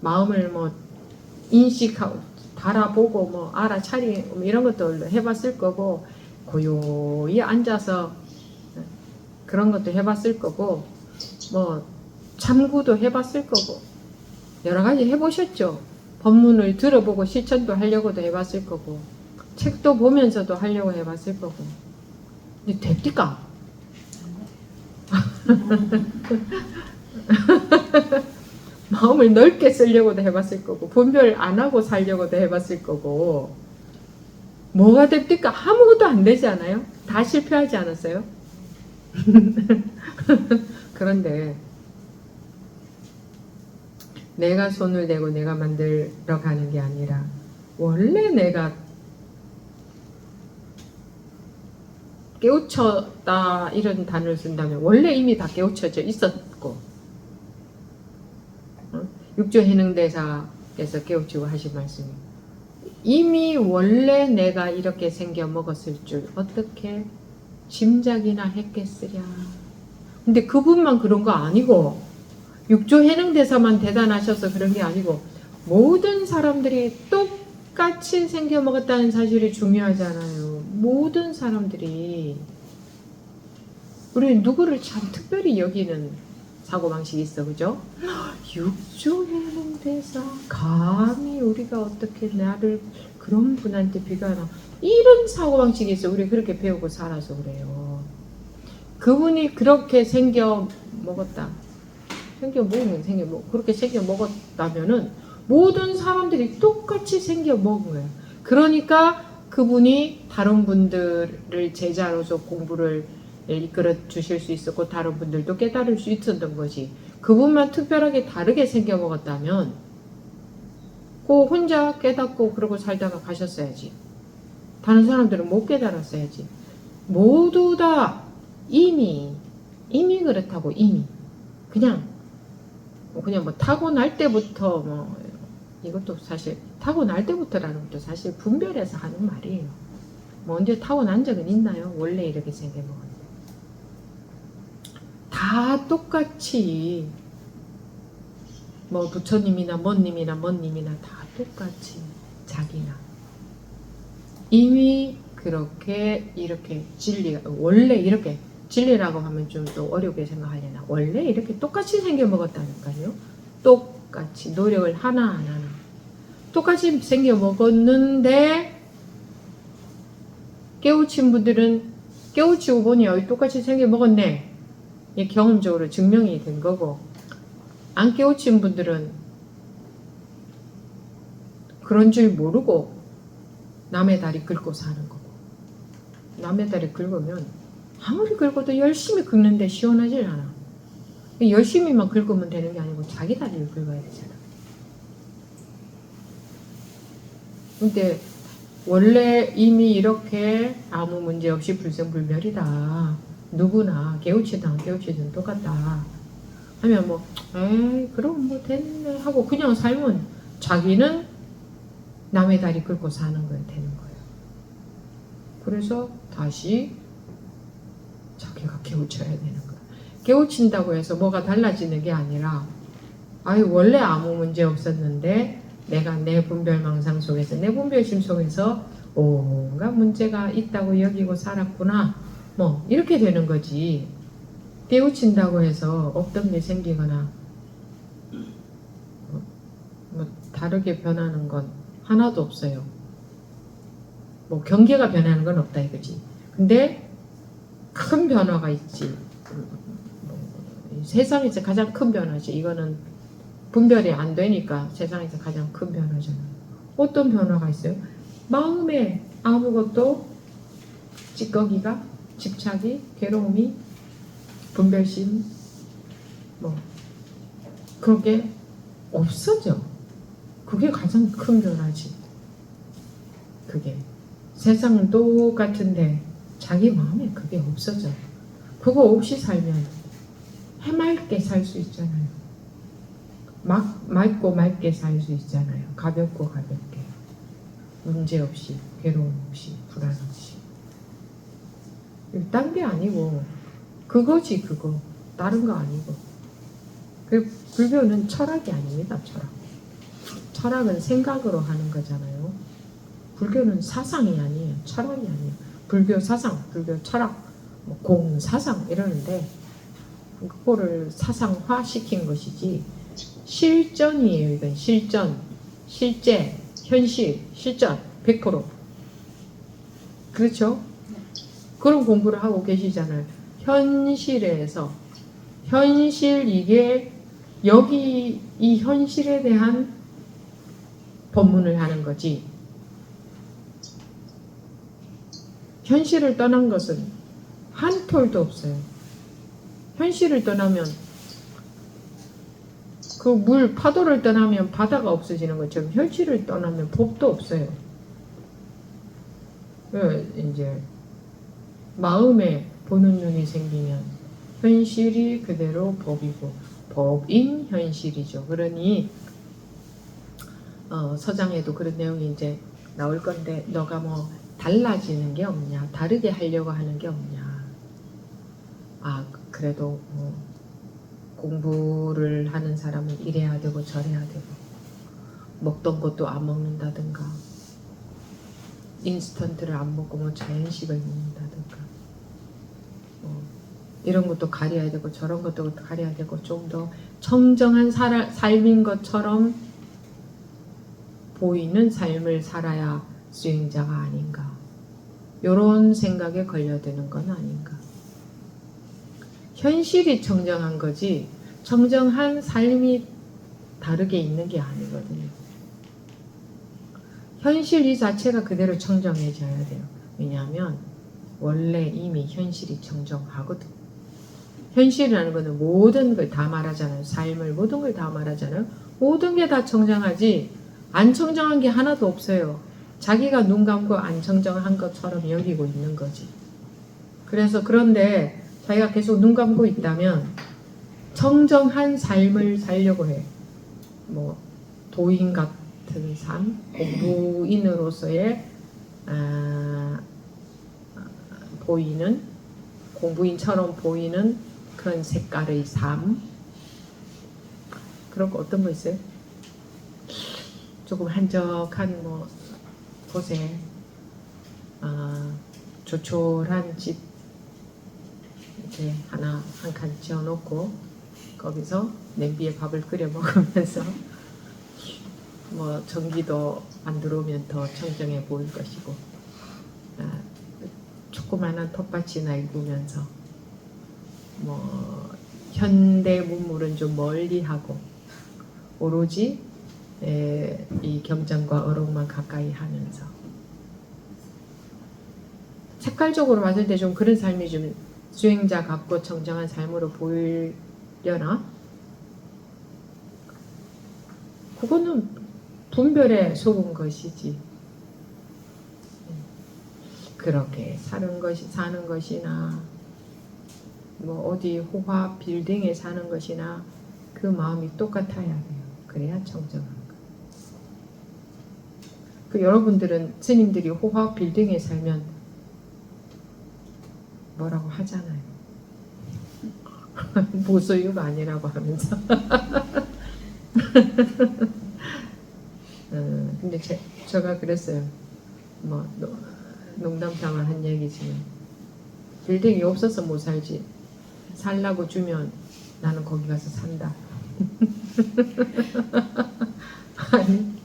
마음을 뭐 인식하고 바라보고 뭐 알아차리고 뭐 이런 것도 해봤을 거고 고요히 앉아서 그런 것도 해봤을 거고 뭐 참구도 해봤을 거고 여러 가지 해보셨죠. 법문을 들어보고 실천도 하려고도 해봤을 거고 책도 보면서도 하려고 해봤을 거고 근데 됩니까? 마음을 넓게 쓰려고도 해봤을 거고 분별 안 하고 살려고도 해봤을 거고 뭐가 됩니까? 아무것도 안 되지 않아요? 다 실패하지 않았어요? 그런데 내가 손을 대고 내가 만들어 가는 게 아니라 원래 내가 깨우쳤다 이런 단어를 쓴다면 원래 이미 다 깨우쳐져 있었고 육조 해능대사께서 깨우치고 하신 말씀이 이미 원래 내가 이렇게 생겨 먹었을 줄 어떻게 짐작이나 했겠으랴. 근데 그분만 그런 거 아니고 육조 해능대사만 대단하셔서 그런 게 아니고 모든 사람들이 똑같이 생겨 먹었다는 사실이 중요하잖아요. 모든 사람들이 우리 누구를 참 특별히 여기는 사고방식이 있어, 그죠? 육조 해능대사 감히 우리가 어떻게 나를 그런 분한테 비교하나 이런 사고방식이 있어. 우리 그렇게 배우고 살아서 그래요. 그분이 그렇게 생겨 먹었다. 그렇게 생겨 먹었다면은 모든 사람들이 똑같이 생겨 먹은 거예요. 그러니까 그분이 다른 분들을 제자로서 공부를 이끌어 주실 수 있었고 다른 분들도 깨달을 수 있었던 거지. 그분만 특별하게 다르게 생겨 먹었다면 그 혼자 깨닫고 그러고 살다가 가셨어야지. 다른 사람들은 못 깨달았어야지. 모두 다 이미 그렇다고. 이미 그냥 뭐 타고날 때부터 뭐 이것도 사실 타고날 때부터라는 것도 사실 분별해서 하는 말이에요. 뭐 언제 타고난 적은 있나요? 원래 이렇게 생겨 먹었는데 다 똑같이 뭐 부처님이나 뭔님이나 다 똑같이 자기나 이미 그렇게 이렇게 진리가 원래 이렇게 진리라고 하면 좀 또 어렵게 생각하려나 원래 이렇게 똑같이 생겨 먹었다니까요. 똑같이 노력을 하나하나 똑같이 생겨 먹었는데 깨우친 분들은 깨우치고 보니 똑같이 생겨 먹었네. 이게 경험적으로 증명이 된 거고 안 깨우친 분들은 그런 줄 모르고 남의 다리 긁고 사는 거고 남의 다리 긁으면 아무리 긁어도 열심히 긁는데 시원하질 않아. 열심히만 긁으면 되는 게 아니고 자기 다리를 긁어야 되잖아. 근데 원래 이미 이렇게 아무 문제 없이 불생불멸이다. 누구나 깨우치든 안 깨우치든 똑같다. 하면 뭐 에이 그럼 뭐 됐네 하고 그냥 살면 자기는 남의 다리 긁고 사는 거예요. 되는 거예요. 그래서 다시 자기가 깨우쳐야 되는 거예요. 깨우친다고 해서 뭐가 달라지는 게 아니라 원래 아무 문제 없었는데 내가 내 분별망상 속에서 내 분별심 속에서 온갖 문제가 있다고 여기고 살았구나 뭐 이렇게 되는 거지. 깨우친다고 해서 없던 게 생기거나 뭐 다르게 변하는 건 하나도 없어요. 뭐 경계가 변하는 건 없다 이거지. 근데 큰 변화가 있지. 세상에서 가장 큰 변화지. 이거는 분별이 안 되니까 세상에서 가장 큰 변화잖아요. 어떤 변화가 있어요? 마음에 아무것도 찌꺼기가 집착이 괴로움이 분별심 뭐 그게 없어져. 그게 가장 큰 변화지. 그게 세상은 똑같은데 자기 마음에 그게 없어져. 그거 없이 살면 해맑게 살 수 있잖아요. 맑고 맑게 살 수 있잖아요. 가볍고 가볍게 문제 없이 괴로움 없이 불안 없이. 딴 게 아니고 그거지 그거. 다른 거 아니고. 그리고 불교는 철학이 아닙니다. 철학은 생각으로 하는 거잖아요. 불교는 사상이 아니에요. 철학이 아니에요. 불교 사상, 불교 철학, 뭐 공사상 이러는데 그거를 사상화 시킨 것이지 실전이에요. 이건 실전, 실제, 현실, 실전 100%. 그렇죠? 그런 공부를 하고 계시잖아요. 현실에서 현실 이게 여기 이 현실에 대한 법문을 하는 거지. 현실을 떠난 것은 한 톨도 없어요. 현실을 떠나면 그 물 파도를 떠나면 바다가 없어지는 것처럼 현실을 떠나면 법도 없어요. 이제 마음에 보는 눈이 생기면 현실이 그대로 법이고 법인 현실이죠. 그러니 서장에도 그런 내용이 이제 나올 건데 너가 뭐 달라지는 게 없냐, 다르게 하려고 하는 게 없냐. 그래도 뭐 공부를 하는 사람은 이래야 되고 저래야 되고 먹던 것도 안 먹는다든가 인스턴트를 안 먹고 뭐 자연식을 먹는다든가 이런 것도 가려야 되고 저런 것도 가려야 되고 좀 더 청정한 삶인 것처럼 보이는 삶을 살아야 수행자가 아닌가. 이런 생각에 걸려드는 건 아닌가. 현실이 청정한 거지 청정한 삶이 다르게 있는 게 아니거든요. 현실 이 자체가 그대로 청정해져야 돼요. 왜냐하면 원래 이미 현실이 청정하거든. 현실이라는 거는 모든 걸 다 말하잖아요. 삶을 모든 걸 다 말하잖아요. 모든 게 다 청정하지 안 청정한 게 하나도 없어요. 자기가 눈 감고 안 청정한 것처럼 여기고 있는 거지. 그래서 그런데 자기가 계속 눈 감고 있다면 청정한 삶을 살려고 해. 뭐 도인 같은 삶, 공부인으로서의 보이는 공부인처럼 보이는 그런 색깔의 삶. 그런 거 어떤 거 있어요? 조금 한적한 뭐 곳에 조촐한 집 이렇게 하나 한 칸 지어놓고 거기서 냄비에 밥을 끓여 먹으면서 뭐 전기도 안 들어오면 더 청정해 보일 것이고 조그마한 텃밭이나 입으면서 뭐 현대 문물은 좀 멀리하고 오로지 이 경전과 어록만 가까이 하면서 색깔적으로 봤을 때 좀 그런 삶이 좀 수행자 같고 청정한 삶으로 보이려나? 그거는 분별에 속은 것이지. 그렇게 사는 것이나 뭐 어디 호화 빌딩에 사는 것이나 그 마음이 똑같아야 돼요. 그래야 청정한 거. 그 여러분들은 스님들이 호화 빌딩에 살면 뭐라고 하잖아요. 무소유가 아니라고 하면서. 근데 제가 그랬어요. 뭐 농담삼아 한 얘기지만 빌딩이 없어서 못 살지. 살라고 주면 나는 거기 가서 산다. 아니,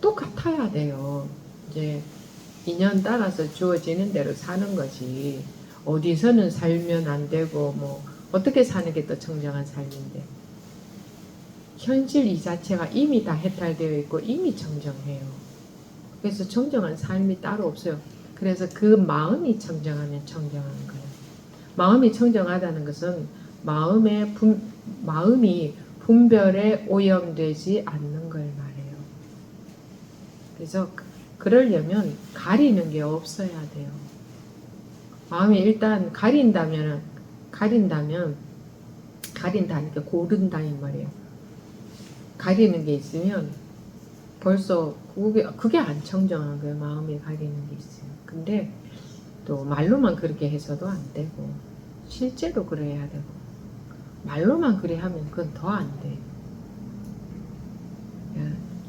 똑같아야 돼요. 이제 인연 따라서 주어지는 대로 사는 거지. 어디서는 살면 안 되고 뭐 어떻게 사는 게 또 청정한 삶인데. 현실 이 자체가 이미 다 해탈되어 있고 이미 청정해요. 그래서 청정한 삶이 따로 없어요. 그래서 그 마음이 청정하면 청정한 거예요. 마음이 청정하다는 것은 마음이 분별에 오염되지 않는 걸 말해요. 그래서 그러려면 가리는 게 없어야 돼요. 마음이 일단 가린다니까 고른다 이 말이에요. 가리는 게 있으면 벌써 그게 안 청정한 거예요. 마음이 가리는 게 있어요. 근데 또 말로만 그렇게 해서도 안 되고 실제로 그래야 되고 말로만 그래 하면 그건 더 안 돼.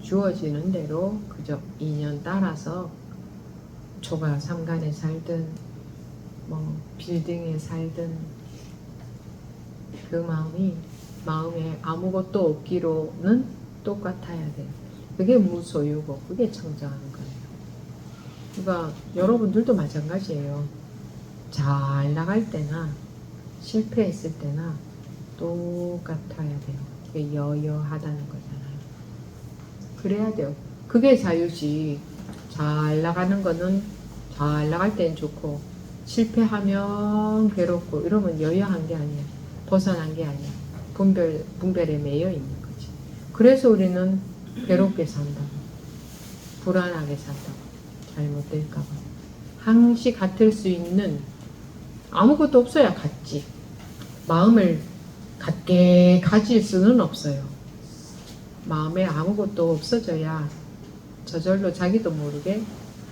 주어지는 대로 그저 인연 따라서 초가 삼간에 살든 뭐 빌딩에 살든 그 마음에 아무것도 없기로는 똑같아야 돼요. 그게 무소유고 그게 청정한 거예요. 그러니까 여러분들도 마찬가지예요. 잘 나갈 때나 실패했을 때나 똑같아야 돼요. 그게 여여하다는 거잖아요. 그래야 돼요. 그게 자유지. 잘 나가는 거는 잘 나갈 땐 좋고 실패하면 괴롭고 이러면 여여한 게 아니야. 벗어난 게 아니야. 분별에 매여 있는 거지. 그래서 우리는 괴롭게 산다고, 불안하게 산다고, 잘못될까봐. 항시 같을 수 있는 아무것도 없어야 같지. 마음을 같게 가질 수는 없어요. 마음에 아무것도 없어져야 저절로 자기도 모르게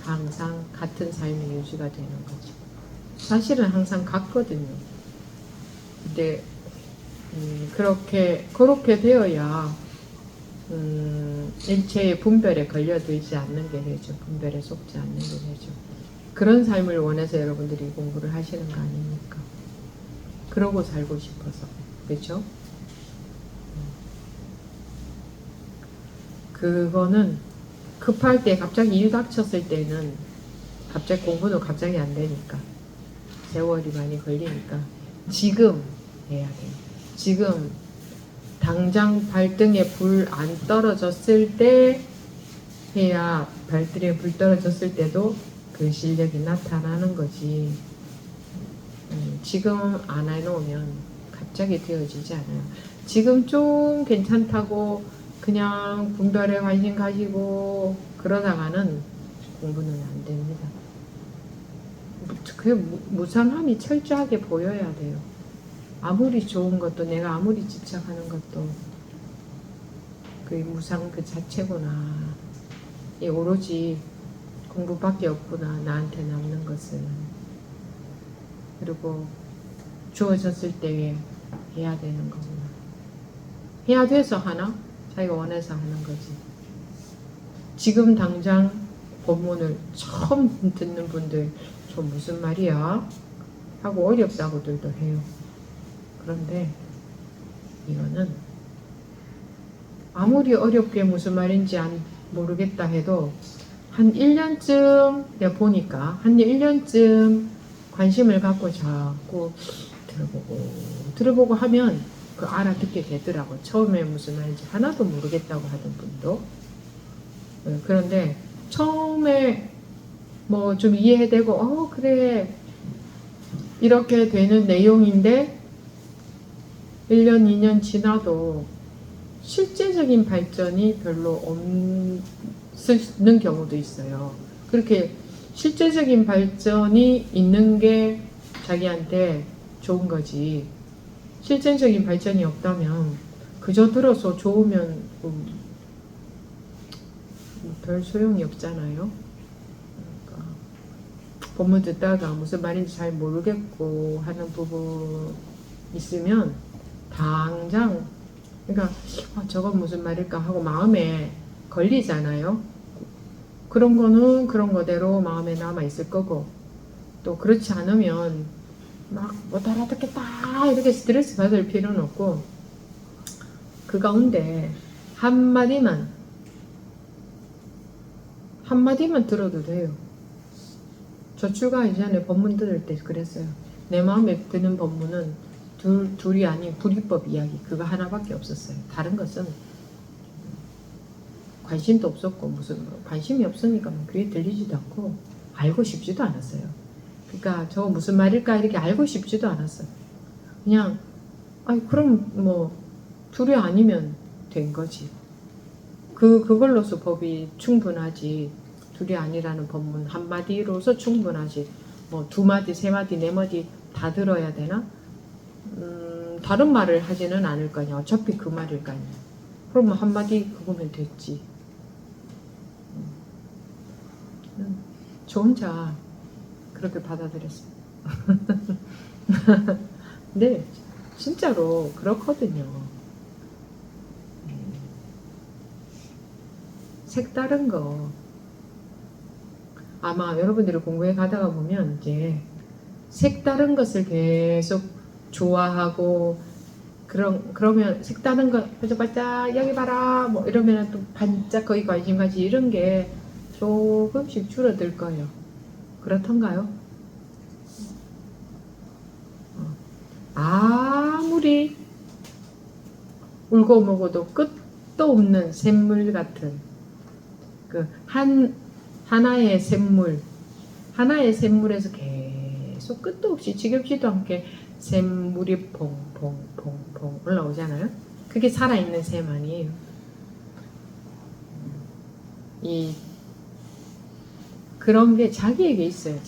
항상 같은 삶이 유지가 되는 거지. 사실은 항상 같거든요. 근데 그렇게 되어야 일체의 분별에 걸려들지 않는 게 되죠. 분별에 속지 않는 게 되죠. 그런 삶을 원해서 여러분들이 공부를 하시는 거 아닙니까? 그러고 살고 싶어서. 그렇죠? 그거는 급할 때 갑자기 일 닥쳤을 때는 갑자기 공부는 갑자기 안 되니까 세월이 많이 걸리니까 지금 해야 돼요. 지금 당장 발등에 불 안 떨어졌을 때 해야 발등에 불 떨어졌을 때도 그 실력이 나타나는 거지. 지금 안 해놓으면 갑자기 되어지지 않아요. 지금 좀 괜찮다고 그냥 분별에 관심 가지고 그러다가는 공부는 안 됩니다. 그 무상함이 철저하게 보여야 돼요. 아무리 좋은 것도, 내가 아무리 집착하는 것도 그 무상 그 자체구나. 이 오로지 공부밖에 없구나, 나한테 남는 것은. 그리고 주어졌을 때에 해야 되는 거구나. 해야 돼서 하나? 자기가 원해서 하는 거지. 지금 당장 본문을 처음 듣는 분들 저 무슨 말이야? 하고 어렵다고들도 해요. 그런데 이거는 아무리 어렵게 무슨 말인지 모르겠다 해도 한 1년쯤 내가 보니까 한 1년쯤 관심을 갖고 자꾸 들어보고 하면 그 알아듣게 되더라고. 처음에 무슨 말인지 하나도 모르겠다고 하던 분도. 그런데 처음에 뭐 좀 이해되고 그래 이렇게 되는 내용인데 1년 2년 지나도 실제적인 발전이 별로 없는 경우도 있어요. 그렇게 실제적인 발전이 있는 게 자기한테 좋은 거지. 실제적인 발전이 없다면 그저 들어서 좋으면 별 소용이 없잖아요. 그러니까 본문 듣다가 무슨 말인지 잘 모르겠고 하는 부분 있으면 당장 그러니까 저건 무슨 말일까 하고 마음에 걸리잖아요. 그런 거는 그런 거대로 마음에 남아 있을 거고, 또 그렇지 않으면 막 못 알아듣겠다 이렇게 스트레스 받을 필요는 없고, 그 가운데 한마디만 들어도 돼요. 저 출가하기 전에 법문 들을 때 그랬어요. 내 마음에 드는 법문은 둘이 아닌 불이법 이야기 그거 하나밖에 없었어요. 다른 것은 관심도 없었고, 무슨 관심이 없으니까 귀에 들리지도 않고 알고 싶지도 않았어요. 그러니까 저거 무슨 말일까 이렇게 알고 싶지도 않았어요. 그냥 그럼 뭐 둘이 아니면 된 거지. 그걸로서 법이 충분하지. 둘이 아니라는 법문 한마디로서 충분하지. 뭐 두 마디, 세 마디, 네 마디 다 들어야 되나? 다른 말을 하지는 않을 거냐. 어차피 그 말일 거 아니야. 그럼 한마디 그거면 됐지. 저 혼자 그렇게 받아들였어요. 근데 진짜로 그렇거든요. 색다른 거 아마 여러분들이 공부해 가다가 보면 이제 색다른 것을 계속 좋아하고 그러면 색다른 거 반짝반짝 여기 봐라 뭐 이러면 또 반짝 거기 관심 가지 이런 게 조금씩 줄어들 거예요. 그렇던가요? 아무리 울고 먹어도 끝도 없는 샘물 같은 그 하나의 샘물에서 계속 끝도 없이 지겹지도 않게 샘물이 퐁퐁퐁퐁 올라오잖아요. 그게 살아있는 샘 아니에요. 그런 게 자기에게 있어요.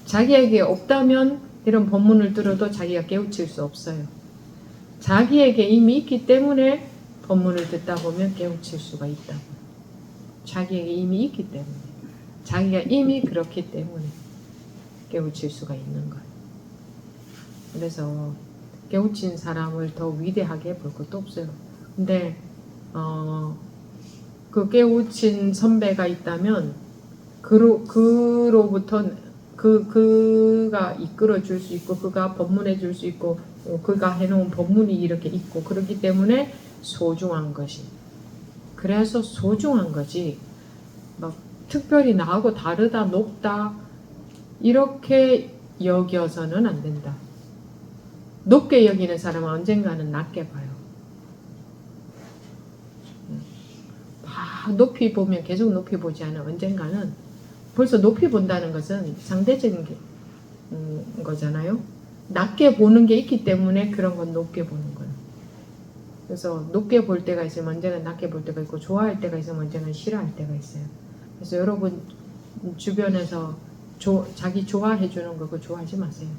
자기에게 없다면 이런 법문을 들어도 자기가 깨우칠 수 없어요. 자기에게 이미 있기 때문에 법문을 듣다 보면 깨우칠 수가 있다고. 자기에게 이미 있기 때문에, 자기가 이미 그렇기 때문에 깨우칠 수가 있는 거예요. 그래서 깨우친 사람을 더 위대하게 볼 것도 없어요. 근데 그 깨우친 선배가 있다면 그로부터 그가 이끌어 줄 수 있고, 그가 법문해 줄 수 있고, 그가 해놓은 법문이 이렇게 있고, 그렇기 때문에 소중한 것이. 그래서 소중한 거지, 막 특별히 나하고 다르다, 높다, 이렇게 여겨서는 안 된다. 높게 여기는 사람은 언젠가는 낮게 봐요. 막 높이 보면 계속 높이 보지 않아. 언젠가는 벌써 높이 본다는 것은 상대적인 거잖아요. 낮게 보는 게 있기 때문에 그런 건 높게 보는 거예요. 그래서 높게 볼 때가 있으면 언제나 낮게 볼 때가 있고, 좋아할 때가 있으면 언제나 싫어할 때가 있어요. 그래서 여러분 주변에서 자기 좋아해 주는 거 그거 좋아하지 마세요.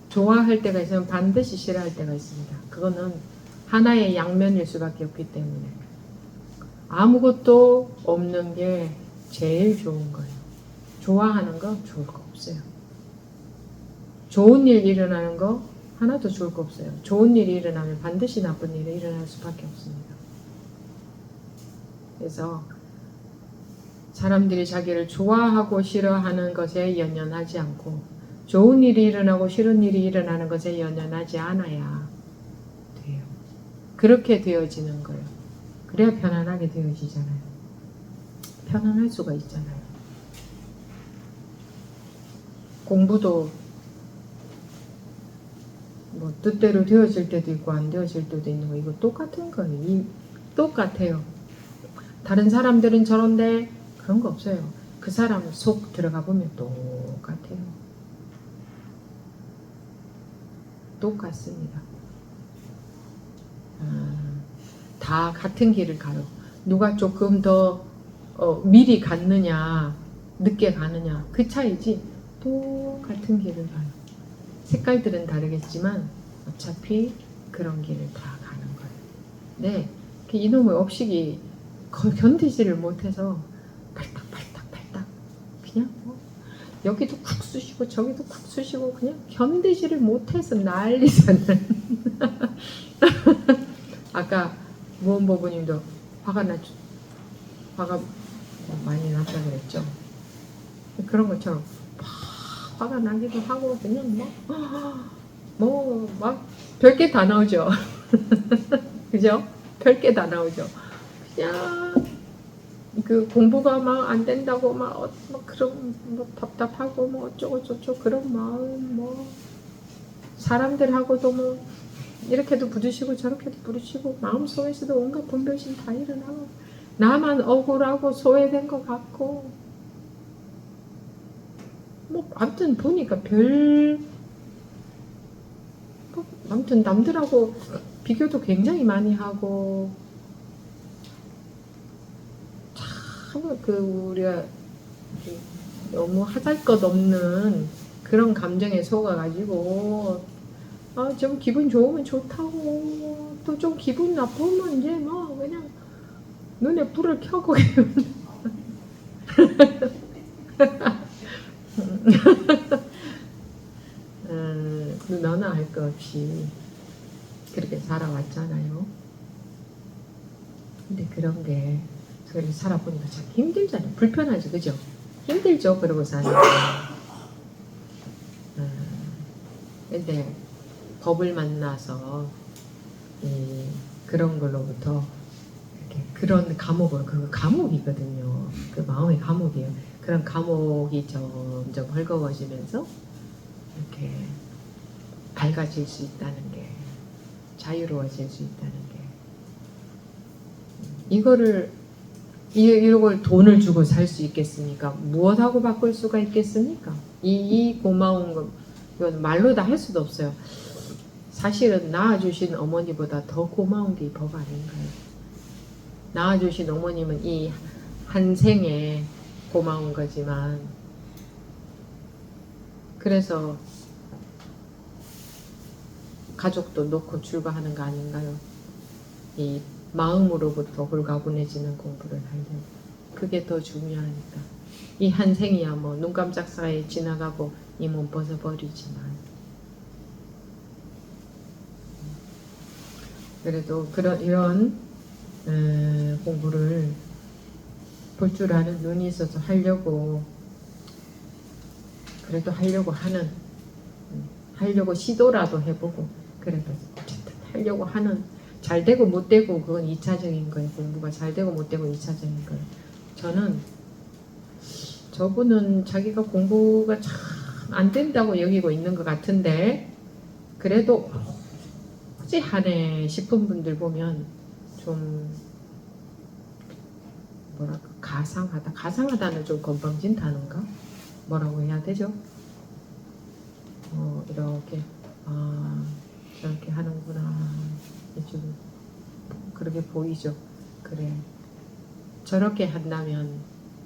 좋아할 때가 있으면 반드시 싫어할 때가 있습니다. 그거는 하나의 양면일 수밖에 없기 때문에 아무것도 없는 게 제일 좋은 거예요. 좋아하는 거 좋을 거 없어요. 좋은 일 일어나는 거 하나도 좋을 거 없어요. 좋은 일이 일어나면 반드시 나쁜 일이 일어날 수밖에 없습니다. 그래서 사람들이 자기를 좋아하고 싫어하는 것에 연연하지 않고 좋은 일이 일어나고 싫은 일이 일어나는 것에 연연하지 않아야 돼요. 그렇게 되어지는 거예요. 그래야 편안하게 되어지잖아요. 편안할 수가 있잖아요. 공부도 뭐 뜻대로 되어질 때도 있고 안 되어질 때도 있는 거 이거 똑같은 거예요. 똑같아요. 다른 사람들은 저런데 그런 거 없어요. 그 사람 속 들어가 보면 똑같아요. 똑같습니다. 다 같은 길을 가요. 누가 조금 더 미리 갔느냐 늦게 가느냐 그 차이지 똑같은 길을 가요. 색깔들은 다르겠지만 어차피 그런 길을 다 가는 거예요. 네, 이놈의 업식이 견디지를 못해서 팔딱팔딱 그냥 여기도 쿡 쑤시고 저기도 쿡 쑤시고 그냥 견디지를 못해서 난리잖아요. 아까 무언보부님도 화가 많이 났다 그랬죠. 그런 것처럼 화가 나기도 하고 그냥 막 별게 다 나오죠. 그죠? 별게 다 나오죠. 그냥 그 공부가 막 안 된다고 막 그런 답답하고 뭐 어쩌고 저쩌고 그런 마음 사람들하고도 뭐 이렇게도 부딪히고 저렇게도 부딪히고 마음속에서도 온갖 분별심 다 일어나고 나만 억울하고 소외된 것 같고 아무튼 보니까 아무튼 남들하고 비교도 굉장히 많이 하고 참 우리가 너무 하잘것없는 그런 감정에 속아가지고 좀 기분 좋으면 좋다고 또 좀 기분 나쁘면 이제 그냥 눈에 불을 켜고 너나 할 거 없이 그렇게 살아왔잖아요. 근데 그런 게 그렇게 살아보니까 참 힘들잖아요. 불편하죠, 그죠? 힘들죠, 그러고 사는 게. 근데 법을 만나서 그런 걸로부터 이렇게 그런 감옥을 그 감옥이거든요. 그 마음의 감옥이에요. 그런 감옥이 점점 헐거워지면서 이렇게 밝아질 수 있다는 게 자유로워질 수 있다는 게 이걸 돈을 주고 살 수 있겠습니까? 무엇하고 바꿀 수가 있겠습니까? 이 고마운 거 이건 말로 다 할 수도 없어요. 사실은 낳아주신 어머니보다 더 고마운 게 이 법 아닌가요? 낳아주신 어머님은 이 한 생에 고마운 거지만 그래서 가족도 놓고 출가하는 거 아닌가요? 이 마음으로부터 홀가분해지는 공부를 하려고 그게 더 중요하니까 이 한 생이야 눈 깜짝 사이에 지나가고 이 몸 벗어버리지만 그래도 이런 공부를 볼 줄 아는 눈이 있어서 하려고 그래도 하려고 시도라도 해보고 그래도 어쨌든 하려고 하는 잘 되고 못 되고 그건 2차적인 거예요. 공부가 잘 되고 못 되고 2차적인 거예요. 저분은 자기가 공부가 참 안 된다고 여기고 있는 것 같은데 그래도 어찌하네 싶은 분들 보면 좀 뭐랄까 가상하다는 좀 건방진 단어인가? 뭐라고 해야 되죠? 이렇게 저렇게 하는구나 좀 그렇게 보이죠. 그래, 저렇게 한다면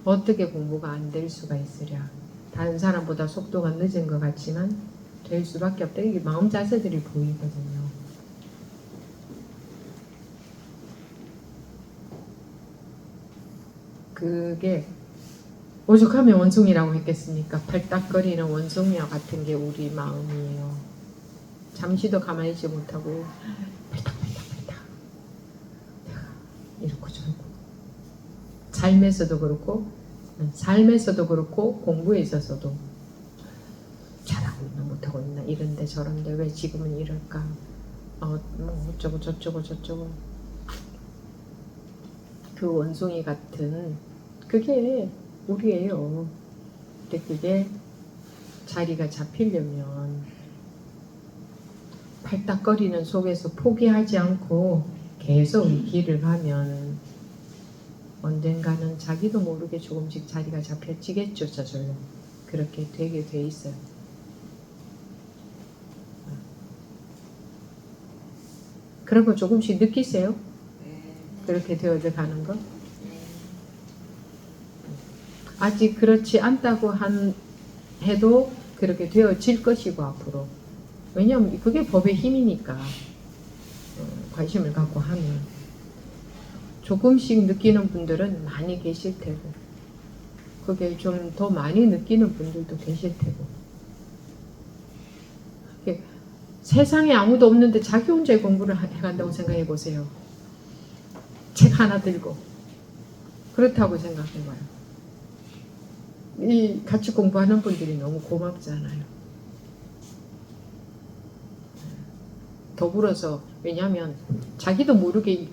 어떻게 공부가 안 될 수가 있으랴. 다른 사람보다 속도가 늦은 것 같지만 될 수밖에 없다. 이게 마음 자세들이 보이거든요. 그게 오죽하면 원숭이라고 했겠습니까? 팔딱거리는 원숭이와 같은 게 우리 마음이에요. 잠시도 가만히 있지 못하고 팔딱팔딱 이렇고 저렇고, 삶에서도 그렇고 공부에 있어서도 잘하고 있나 못하고 있나, 이런데 저런데 왜 지금은 이럴까, 뭐 어쩌고 저쩌고 그 원숭이 같은 그게 우리예요. 근데 그게 자리가 잡히려면 팔딱거리는 속에서 포기하지 않고 계속 이 길을 가면 언젠가는 자기도 모르게 조금씩 자리가 잡혀지겠죠. 저절로 그렇게 되게 돼 있어요. 그런 거 조금씩 느끼세요? 그렇게 되어져 가는 거? 아직 그렇지 않다고 해도 그렇게 되어질 것이고 앞으로. 왜냐하면 그게 법의 힘이니까. 관심을 갖고 하면 조금씩 느끼는 분들은 많이 계실 테고, 그게 좀 더 많이 느끼는 분들도 계실 테고. 세상에 아무도 없는데 자기 혼자 공부를 해간다고 생각해 보세요. 책 하나 들고 그렇다고 생각해봐요. 이 같이 공부하는 분들이 너무 고맙잖아요. 더불어서, 왜냐하면 자기도 모르게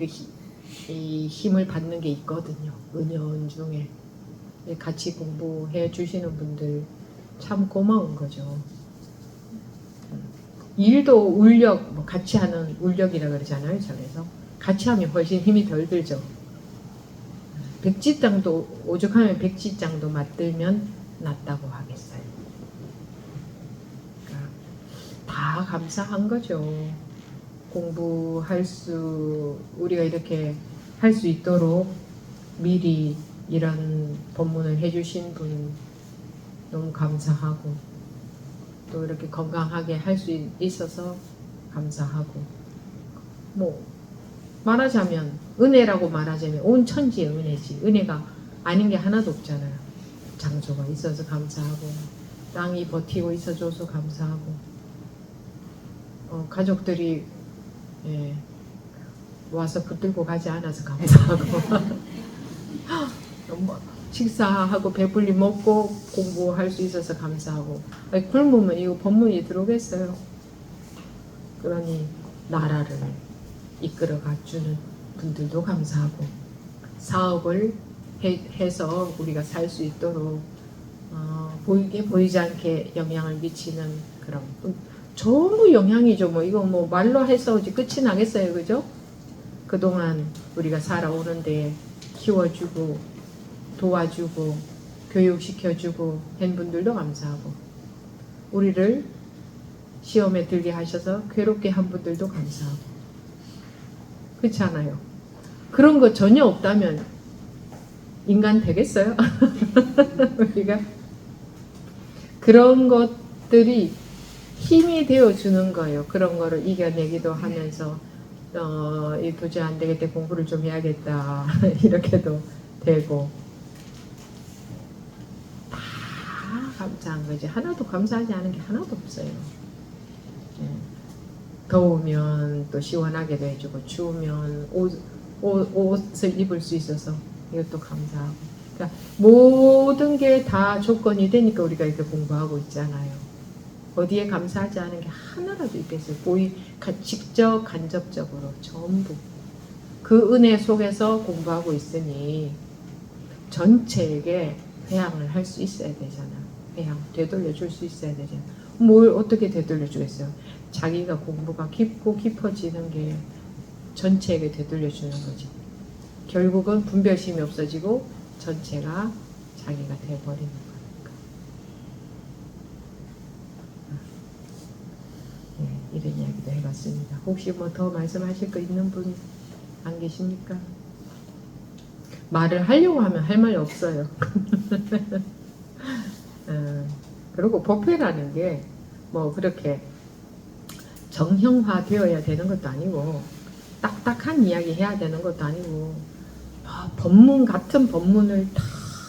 이 힘을 받는 게 있거든요. 은연중에 같이 공부해 주시는 분들 참 고마운 거죠. 일도 울력, 뭐 같이 하는 울력이라 그러잖아요. 저래서 같이 하면 훨씬 힘이 덜 들죠. 백지장도 오죽하면 백지장도 맞들면 낫다고 하겠어요. 그러니까 다 감사한 거죠. 공부할 우리가 이렇게 할 수 있도록 미리 이런 법문을 해주신 분 너무 감사하고, 또 이렇게 건강하게 할 수 있어서 감사하고, 뭐 말하자면 은혜라고 말하자면 온 천지의 은혜지. 은혜가 아닌 게 하나도 없잖아요. 장소가 있어서 감사하고, 땅이 버티고 있어줘서 감사하고, 가족들이 와서 붙들고 가지 않아서 감사하고 식사하고 배불리 먹고 공부할 수 있어서 감사하고. 굶으면 이거 법문이 들어오겠어요. 그러니 나라를 이끌어 가주는 분들도 감사하고, 사업을 해서 우리가 살 수 있도록 보이지 않게 영향을 미치는 그런 전부 영향이죠. 뭐 이거 뭐 말로 해서 이제 끝이 나겠어요, 그죠? 그동안 우리가 살아오는데 키워주고 도와주고 교육시켜주고 한 분들도 감사하고, 우리를 시험에 들게 하셔서 괴롭게 한 분들도 감사하고. 그렇지 않아요? 그런 거 전혀 없다면 인간 되겠어요? 우리가 그런 것들이 힘이 되어주는 거예요. 그런 거를 이겨내기도 하면서 이 도저히 안 되겠다, 공부를 좀 해야겠다 이렇게도 되고. 다 감사한 거지. 하나도 감사하지 않은 게 하나도 없어요. 더우면 또 시원하게도 해주고, 추우면 옷을 입을 수 있어서 이것도 감사하고. 그러니까 모든 게 다 조건이 되니까 우리가 이렇게 공부하고 있잖아요. 어디에 감사하지 않은 게 하나라도 있겠어요. 직접 간접적으로 전부 그 은혜 속에서 공부하고 있으니 전체에게 회향을 할 수 있어야 되잖아. 회향 되돌려 줄 수 있어야 되잖아. 뭘 어떻게 되돌려 주겠어요? 자기가 공부가 깊고 깊어지는 게 전체에게 되돌려주는 거지. 결국은 분별심이 없어지고 전체가 자기가 돼버리는 거니까. 네, 이런 이야기도 해봤습니다. 혹시 뭐 더 말씀하실 거 있는 분 안 계십니까? 말을 하려고 하면 할 말이 없어요. 그리고 법회라는 게 뭐 그렇게 정형화 되어야 되는 것도 아니고 딱딱한 이야기 해야 되는 것도 아니고 법문 같은 법문을 다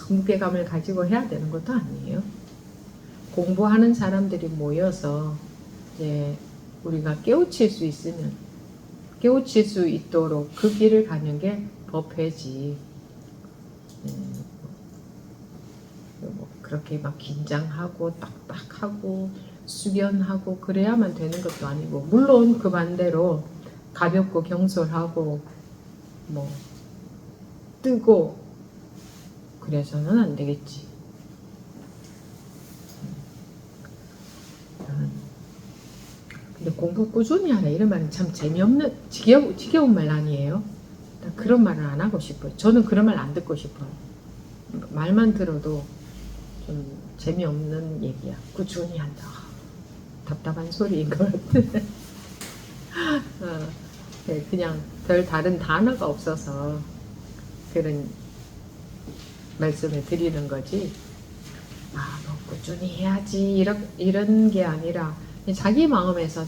무게감을 가지고 해야 되는 것도 아니에요. 공부하는 사람들이 모여서 이제 우리가 깨우칠 수 있으면 깨우칠 수 있도록 그 길을 가는 게 법회지. 뭐 그렇게 막 긴장하고 딱딱하고 수련하고 그래야만 되는 것도 아니고, 물론 그 반대로 가볍고 경솔하고 뭐 뜨고 그래서는 안 되겠지. 근데 공부 꾸준히 하라 이런 말은 참 재미없는 지겨운 말 아니에요? 그런 말을 안 하고 싶어요. 저는 그런 말 안 듣고 싶어요. 말만 들어도 좀 재미없는 얘기야. 꾸준히 한다. 답답한 소리인 것 같아. 네, 그냥 별 다른 단어가 없어서 그런 말씀을 드리는 거지. 뭐 꾸준히 해야지 이런 게 아니라 자기 마음에서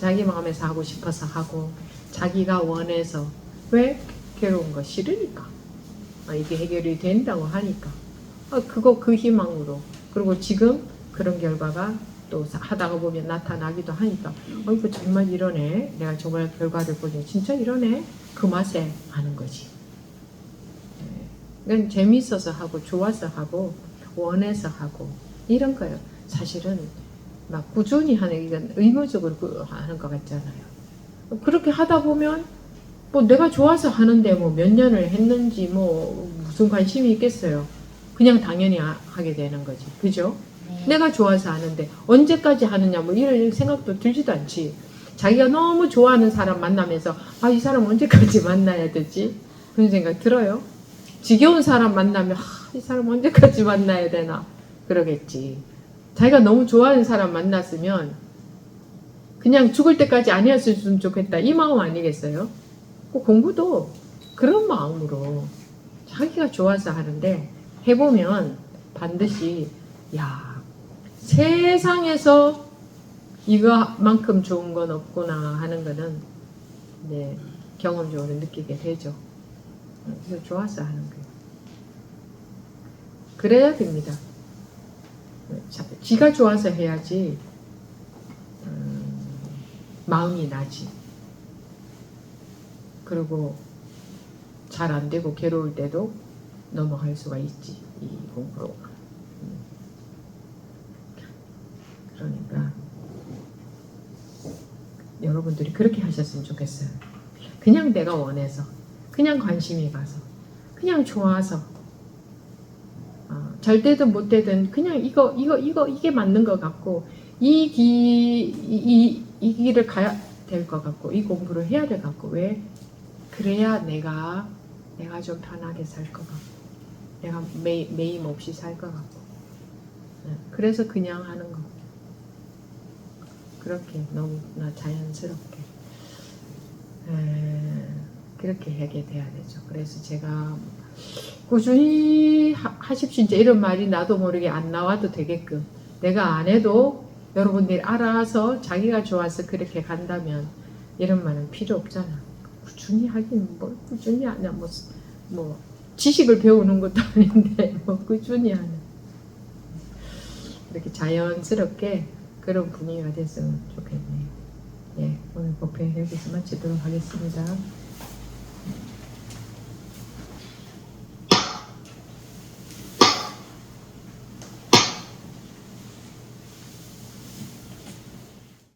하고 싶어서 하고, 자기가 원해서. 왜? 괴로운 거 싫으니까. 이게 해결이 된다고 하니까. 그 희망으로. 그리고 지금 그런 결과가 또 하다가 보면 나타나기도 하니까, 이거 정말 이러네. 내가 정말 결과를 보니 진짜 이러네. 그 맛에 하는 거지. 그건 재밌어서 하고, 좋아서 하고, 원해서 하고, 이런 거예요. 사실은 막 꾸준히 하는, 이건 의무적으로 하는 것 같잖아요. 그렇게 하다 보면 뭐 내가 좋아서 하는데 뭐 몇 년을 했는지 뭐 무슨 관심이 있겠어요. 그냥 당연히 하게 되는 거지. 그죠? 내가 좋아서 하는데 언제까지 하느냐 뭐 이런 생각도 들지도 않지. 자기가 너무 좋아하는 사람 만나면서 이 사람 언제까지 만나야 되지? 그런 생각 들어요. 지겨운 사람 만나면 이 사람 언제까지 만나야 되나 그러겠지. 자기가 너무 좋아하는 사람 만났으면 그냥 죽을 때까지 아니었으면 좋겠다 이 마음 아니겠어요? 공부도 그런 마음으로 자기가 좋아서 하는데 해보면 반드시 세상에서 이거만큼 좋은 건 없구나 하는 거는 이제 경험적으로 느끼게 되죠. 그래서 좋아서 하는 거예요. 그래야 됩니다. 지가 좋아서 해야지 마음이 나지. 그리고 잘 안 되고 괴로울 때도 넘어갈 수가 있지, 이 공부로. 그러니까 여러분들이 그렇게 하셨으면 좋겠어요. 그냥 내가 원해서, 그냥 관심이 가서, 그냥 좋아서, 잘 되든 못 되든 그냥 이게 맞는 것 같고, 이 길을 가야 될 것 같고, 이 공부를 해야 될 것 같고. 왜? 그래야 내가 좀 편하게 살 것 같고, 내가 매임 없이 살 것 같고. 그래서 그냥 하는 거. 그렇게 너무나 자연스럽게 그렇게 하게 돼야 되죠. 그래서 제가 꾸준히 하십시오 이제 이런 말이 나도 모르게 안 나와도 되게끔, 내가 안 해도 여러분들이 알아서 자기가 좋아서 그렇게 간다면 이런 말은 필요 없잖아. 꾸준히 하긴 뭘 꾸준히 하냐, 뭐 지식을 배우는 것도 아닌데 뭐 꾸준히 하는. 이렇게 자연스럽게 그런 분위기가 됐으면 좋겠네요. 오늘 법회 여기서 마치도록 하겠습니다.